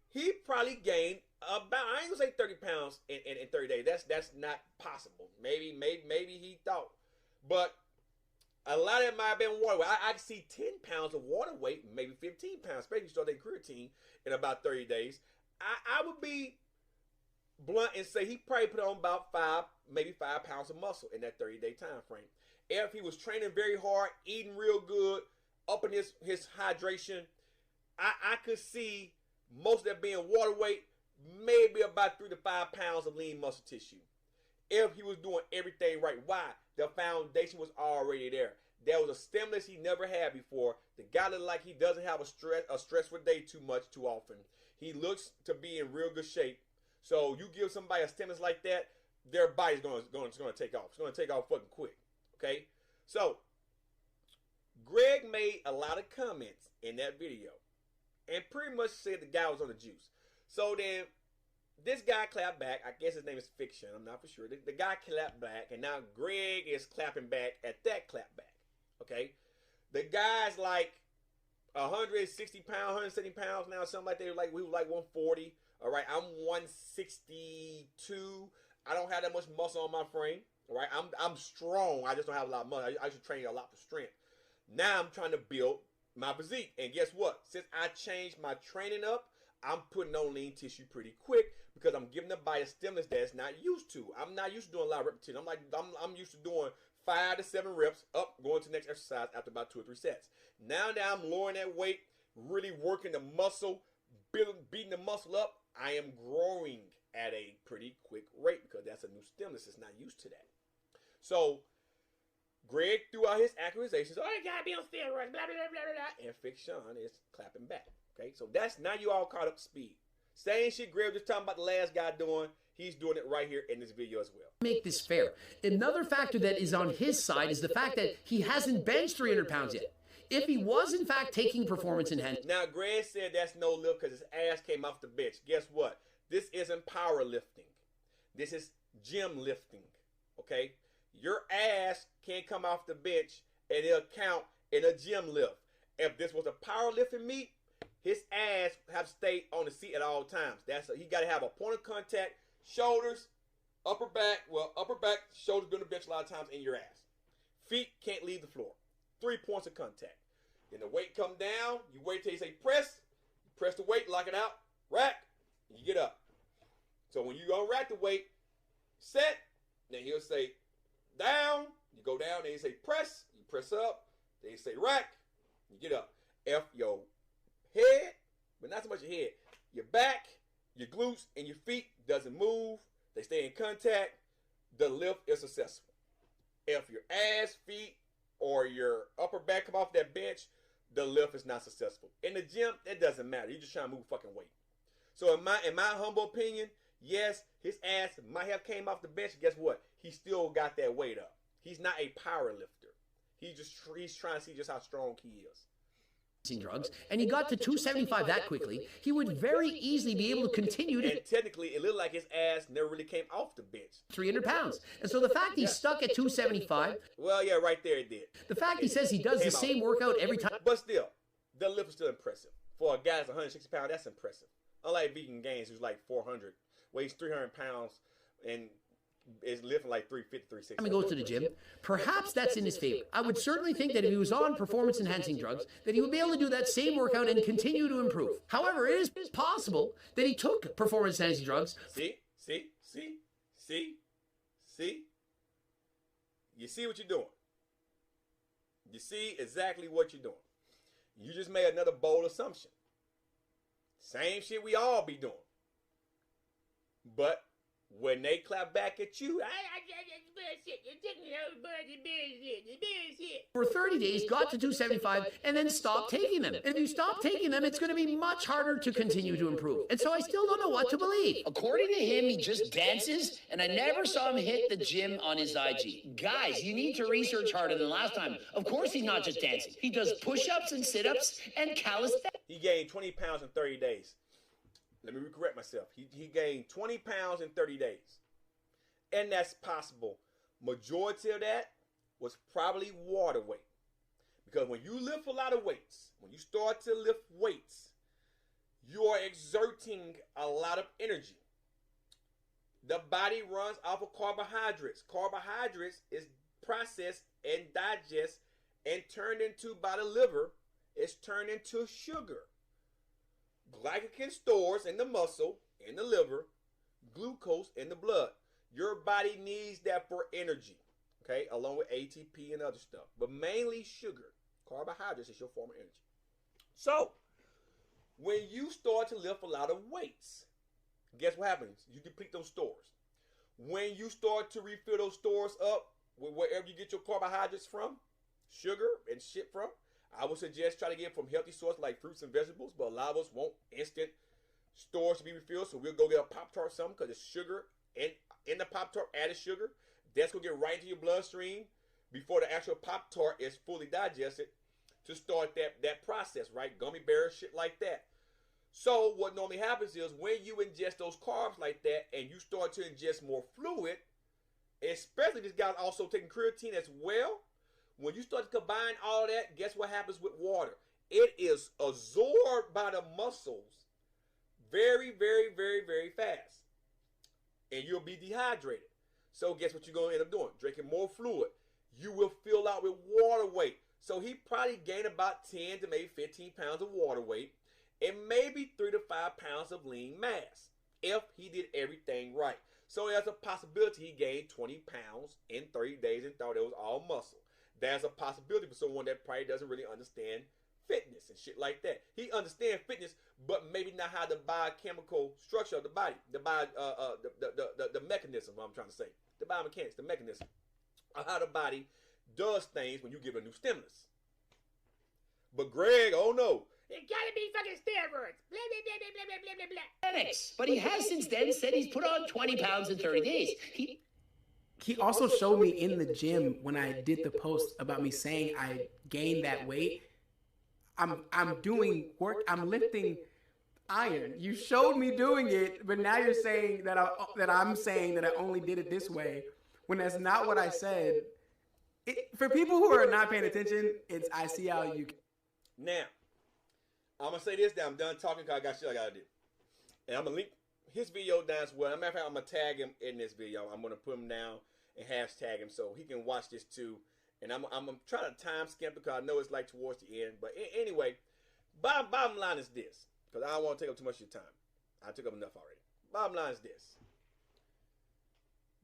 he probably gained about, I ain't gonna say 30 pounds in 30 days. That's not possible. Maybe he thought. But a lot of it might have been water weight. I see 10 pounds of water weight, maybe 15 pounds, especially if you start taking creatine in about 30 days. I would be blunt and say he probably put on about 5 pounds of muscle in that 30-day time frame. If he was training very hard, eating real good, upping his hydration, I could see most of that being water weight, maybe about 3 to 5 pounds of lean muscle tissue. If he was doing everything right. Why? The foundation was already there. There was a stimulus he never had before. The guy looked like he doesn't have a stressful day too often. He looks to be in real good shape. So you give somebody a stimulus like that, their body's going to take off. It's going to take off fucking quick. Okay? So Greg made a lot of comments in that video and pretty much said the guy was on the juice. So then this guy clapped back. I guess his name is Fiction. I'm not for sure. The guy clapped back, and now Greg is clapping back at that clapback. Okay? The guy's like 160 pounds, 170 pounds now, something like that. We were like 140. All right, I'm 162. I don't have that much muscle on my frame. All right, I'm strong. I just don't have a lot of muscle. I should train a lot for strength. Now I'm trying to build my physique. And guess what? Since I changed my training up, I'm putting on lean tissue pretty quick because I'm giving the body a stimulus that it's not used to. I'm not used to doing a lot of repetition. I'm used to doing 5 to 7 reps up, going to the next exercise after about 2 or 3 sets. Now that I'm lowering that weight, really working the muscle, beating the muscle up, I am growing at a pretty quick rate because that's a new stimulus. It's not used to that. So Greg threw out his accusations. Oh, you gotta be on steroids, blah, blah, blah, blah, blah. And Fiction is clapping back. Okay, so that's now you all caught up to speed. Same shit Greg was talking about the last guy doing. He's doing it right here in this video as well. Make this fair. Another factor that is on his side is the fact that he hasn't benched 300 pounds yet. If he was, in fact, taking performance enhancing. Now, Greg said that's no lift because his ass came off the bench. Guess what? This isn't powerlifting. This is gym lifting. Okay? Your ass can't come off the bench and it'll count in a gym lift. If this was a powerlifting meet, his ass have stayed on the seat at all times. He got to have a point of contact, shoulders, upper back, shoulders been on the bench a lot of times, in your ass. Feet can't leave the floor. 3 points of contact. Then the weight come down. You wait till he say press. You press the weight, lock it out, rack, and you get up. So when you go rack the weight, set, then he'll say down, you go down, then he say press, you press up, then he say rack, you get up. If your head, but not so much your head, your back, your glutes, and your feet doesn't move, they stay in contact, the lift is successful. If your ass, feet, or your upper back come off that bench, the lift is not successful. In the gym, it doesn't matter. You're just trying to move fucking weight. So in my humble opinion, yes, his ass might have came off the bench. Guess what? He still got that weight up. He's not a power lifter. He's trying to see just how strong he is. Drugs, and he got to 275 that quickly, he would very easily be able to continue to... And technically, it looked like his ass never really came off the bench. 300 pounds. And so the fact he's stuck at 275... Well, yeah, right there it did. The fact he says he does the same workout every time... But still, the lift is still impressive. For a guy that's 160 pounds, that's impressive. Unlike Vegan Gains, who's like 400, weighs 300 pounds, and is lifting like 350, 360. He goes to the gym. Perhaps that's in his favor. I would certainly think that if he was on performance-enhancing drugs, that he would be able to do that same workout and continue to improve. However, it is possible that he took performance-enhancing drugs. See? You see what you're doing. You see exactly what you're doing. You just made another bold assumption. Same shit we all be doing. But When they clap back at you, for 30 days, got to 275, and then stopped taking them. And if you stop taking them, it's going to be much harder to continue to improve. And so I still don't know what to believe. According to him, he just dances, and I never saw him hit the gym on his IG. Guys, you need to research harder than last time. Of course he's not just dancing. He does push-ups and sit-ups and calisthenics. He gained 20 pounds in 30 days. Let me correct myself. He gained 20 pounds in 30 days. And that's possible. Majority of that was probably water weight. Because when you lift a lot of weights, when you start to lift weights, you are exerting a lot of energy. The body runs off of carbohydrates. Carbohydrates is processed and digested and turned into by the liver. It's turned into sugar. Glycogen stores in the muscle, in the liver, glucose in the blood. Your body needs that for energy, okay, along with ATP and other stuff. But mainly sugar. Carbohydrates is your form of energy. So, when you start to lift a lot of weights, guess what happens? You deplete those stores. When you start to refill those stores up with wherever you get your carbohydrates from, sugar and shit from, I would suggest try to get from healthy sources like fruits and vegetables, but a lot of us want instant stores to be refilled, so we'll go get a Pop-Tart or something because it's sugar and in the Pop-Tart added sugar. That's going to get right into your bloodstream before the actual Pop-Tart is fully digested to start that process, right? Gummy bears, shit like that. So what normally happens is when you ingest those carbs like that and you start to ingest more fluid, especially this guy's also taking creatine as well, when you start to combine all of that, guess what happens with water? It is absorbed by the muscles very, very, very, very fast. And you'll be dehydrated. So guess what you're going to end up doing? Drinking more fluid. You will fill out with water weight. So he probably gained about 10 to maybe 15 pounds of water weight and maybe 3 to 5 pounds of lean mass if he did everything right. So there's a possibility he gained 20 pounds in 30 days and thought it was all muscle. There's a possibility for someone that probably doesn't really understand fitness and shit like that. He understands fitness, but maybe not how the biochemical structure of the body, the mechanism, what I'm trying to say, the biomechanics, the mechanism of how the body does things when you give a new stimulus. But Greg, oh no, it gotta be fucking steroids. Blah, blah, blah, blah, blah, blah, blah, blah. But he has since then said he's put on 20 pounds in 30 days. He also showed me in the gym when I did the post about me saying I gained that weight. I'm doing work. I'm lifting iron. You showed me doing it, but now you're saying that I'm saying that I only did it this way when that's not what I said. For people who are not paying attention, it's I see how you. Now, I'm gonna say this. Now I'm done talking because I got shit I gotta do, and I'm gonna link his video down as well. As a matter of fact, I'm gonna tag him in this video. I'm gonna put him down and hashtag him so he can watch this too. And I'm trying to time skip because I know it's like towards the end. But anyway, bottom line is this, because I don't want to take up too much of your time. I took up enough already. Bottom line is this.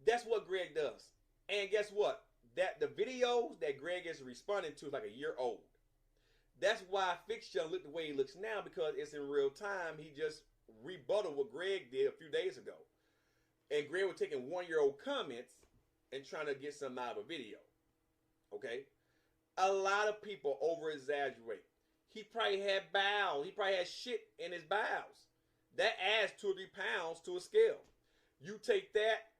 That's what Greg does. And guess what? That the videos that Greg is responding to is like a year old. That's why Fixture looked the way he looks now, because it's in real time. He just rebutted what Greg did a few days ago. And Greg was taking 1-year-old comments and trying to get something out of a video. Okay? A lot of people over-exaggerate. He probably had bowels. He probably had shit in his bowels. That adds 2 or 3 pounds to a scale. You take that,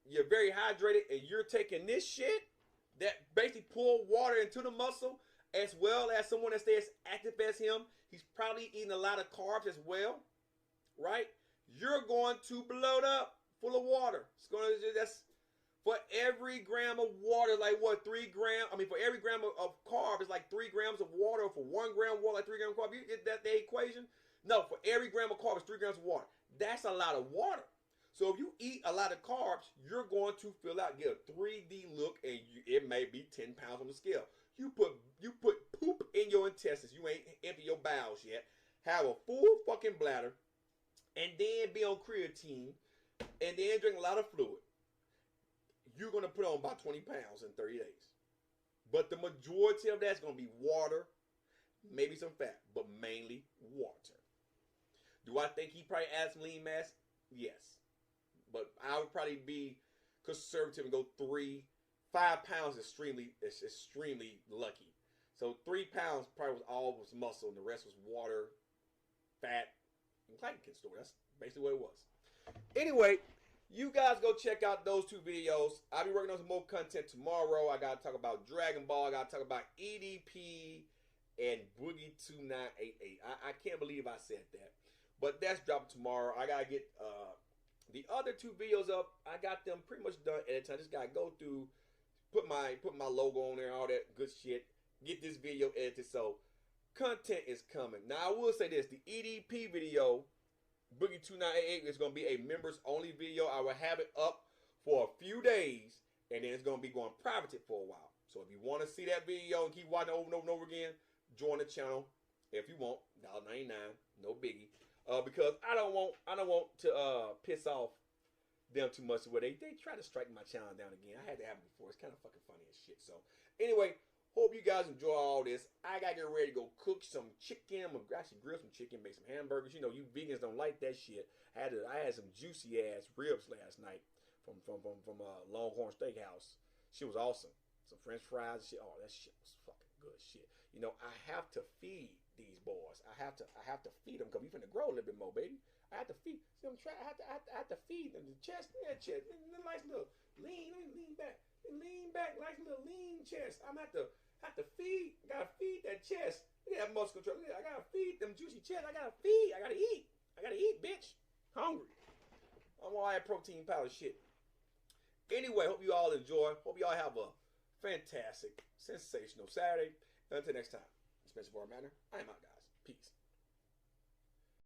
you're very hydrated, and you're taking this shit that basically pull water into the muscle, as well as someone that stays active as him. He's probably eating a lot of carbs as well, right? You're going to bloat up full of water. It's going to, that's for every gram of water, like what, 3 grams? I mean, for every gram of carb, it's like 3 grams of water. For 1 gram of water, like 3 grams of carb. You get that the equation? No, for every gram of carb, it's 3 grams of water. That's a lot of water. So if you eat a lot of carbs, you're going to fill out, get a 3D look, and it may be 10 pounds on the scale. You put poop in your intestines. You ain't empty your bowels yet. Have a full fucking bladder, and then be on creatine, and then drink a lot of fluid. You're going to put on about 20 pounds in 30 days. But the majority of that's going to be water, maybe some fat, but mainly water. Do I think he probably adds some lean mass? Yes. but I would probably be conservative and go 3. 5 pounds is extremely lucky. So 3 pounds probably was all was muscle, and the rest was water, fat, and glycogen store. That's basically what it was. Anyway, you guys go check out those 2 videos. I'll be working on some more content tomorrow. I gotta talk about Dragon Ball. I gotta talk about EDP and Boogie 2988. I can't believe I said that, but that's dropping tomorrow. I gotta get the other 2 videos up. I got them pretty much done editing. I just gotta go through. Put my logo on there, all that good shit. Get this video edited, so content is coming. Now I will say this: the EDP video, Boogie 2988, is gonna be a members only video. I will have it up for a few days, and then it's gonna be going private for a while. So if you want to see that video and keep watching over and over and over again, join the channel. If you want, $1.99, no biggie. Because I don't want to piss off them too much where they try to strike my channel down again. I had to happen before. It's kind of fucking funny as shit. So anyway, hope you guys enjoy all this. I gotta get ready to go cook some chicken. I'm gonna actually grill some chicken, make some hamburgers. You know, you vegans don't like that shit. I had some juicy ass ribs last night from Longhorn Steakhouse. Shit was awesome. Some French fries. Shit. Oh, that shit was fucking good shit. You know, I have to feed these boys. I have to feed them because we finna grow a little bit more, baby. I have to feed. See, I have to feed them. The chest, nice little lean. Let me lean back, nice little lean chest. I'm have to feed. Gotta feed that chest. Look at that muscle control. I gotta feed them juicy chest. I gotta feed. I gotta eat, bitch. Hungry. I'm all that protein powder shit. Anyway, hope you all enjoy. Hope you all have a fantastic, sensational Saturday. Until next time, Spencer Bar Manor. I am out, guys. Peace.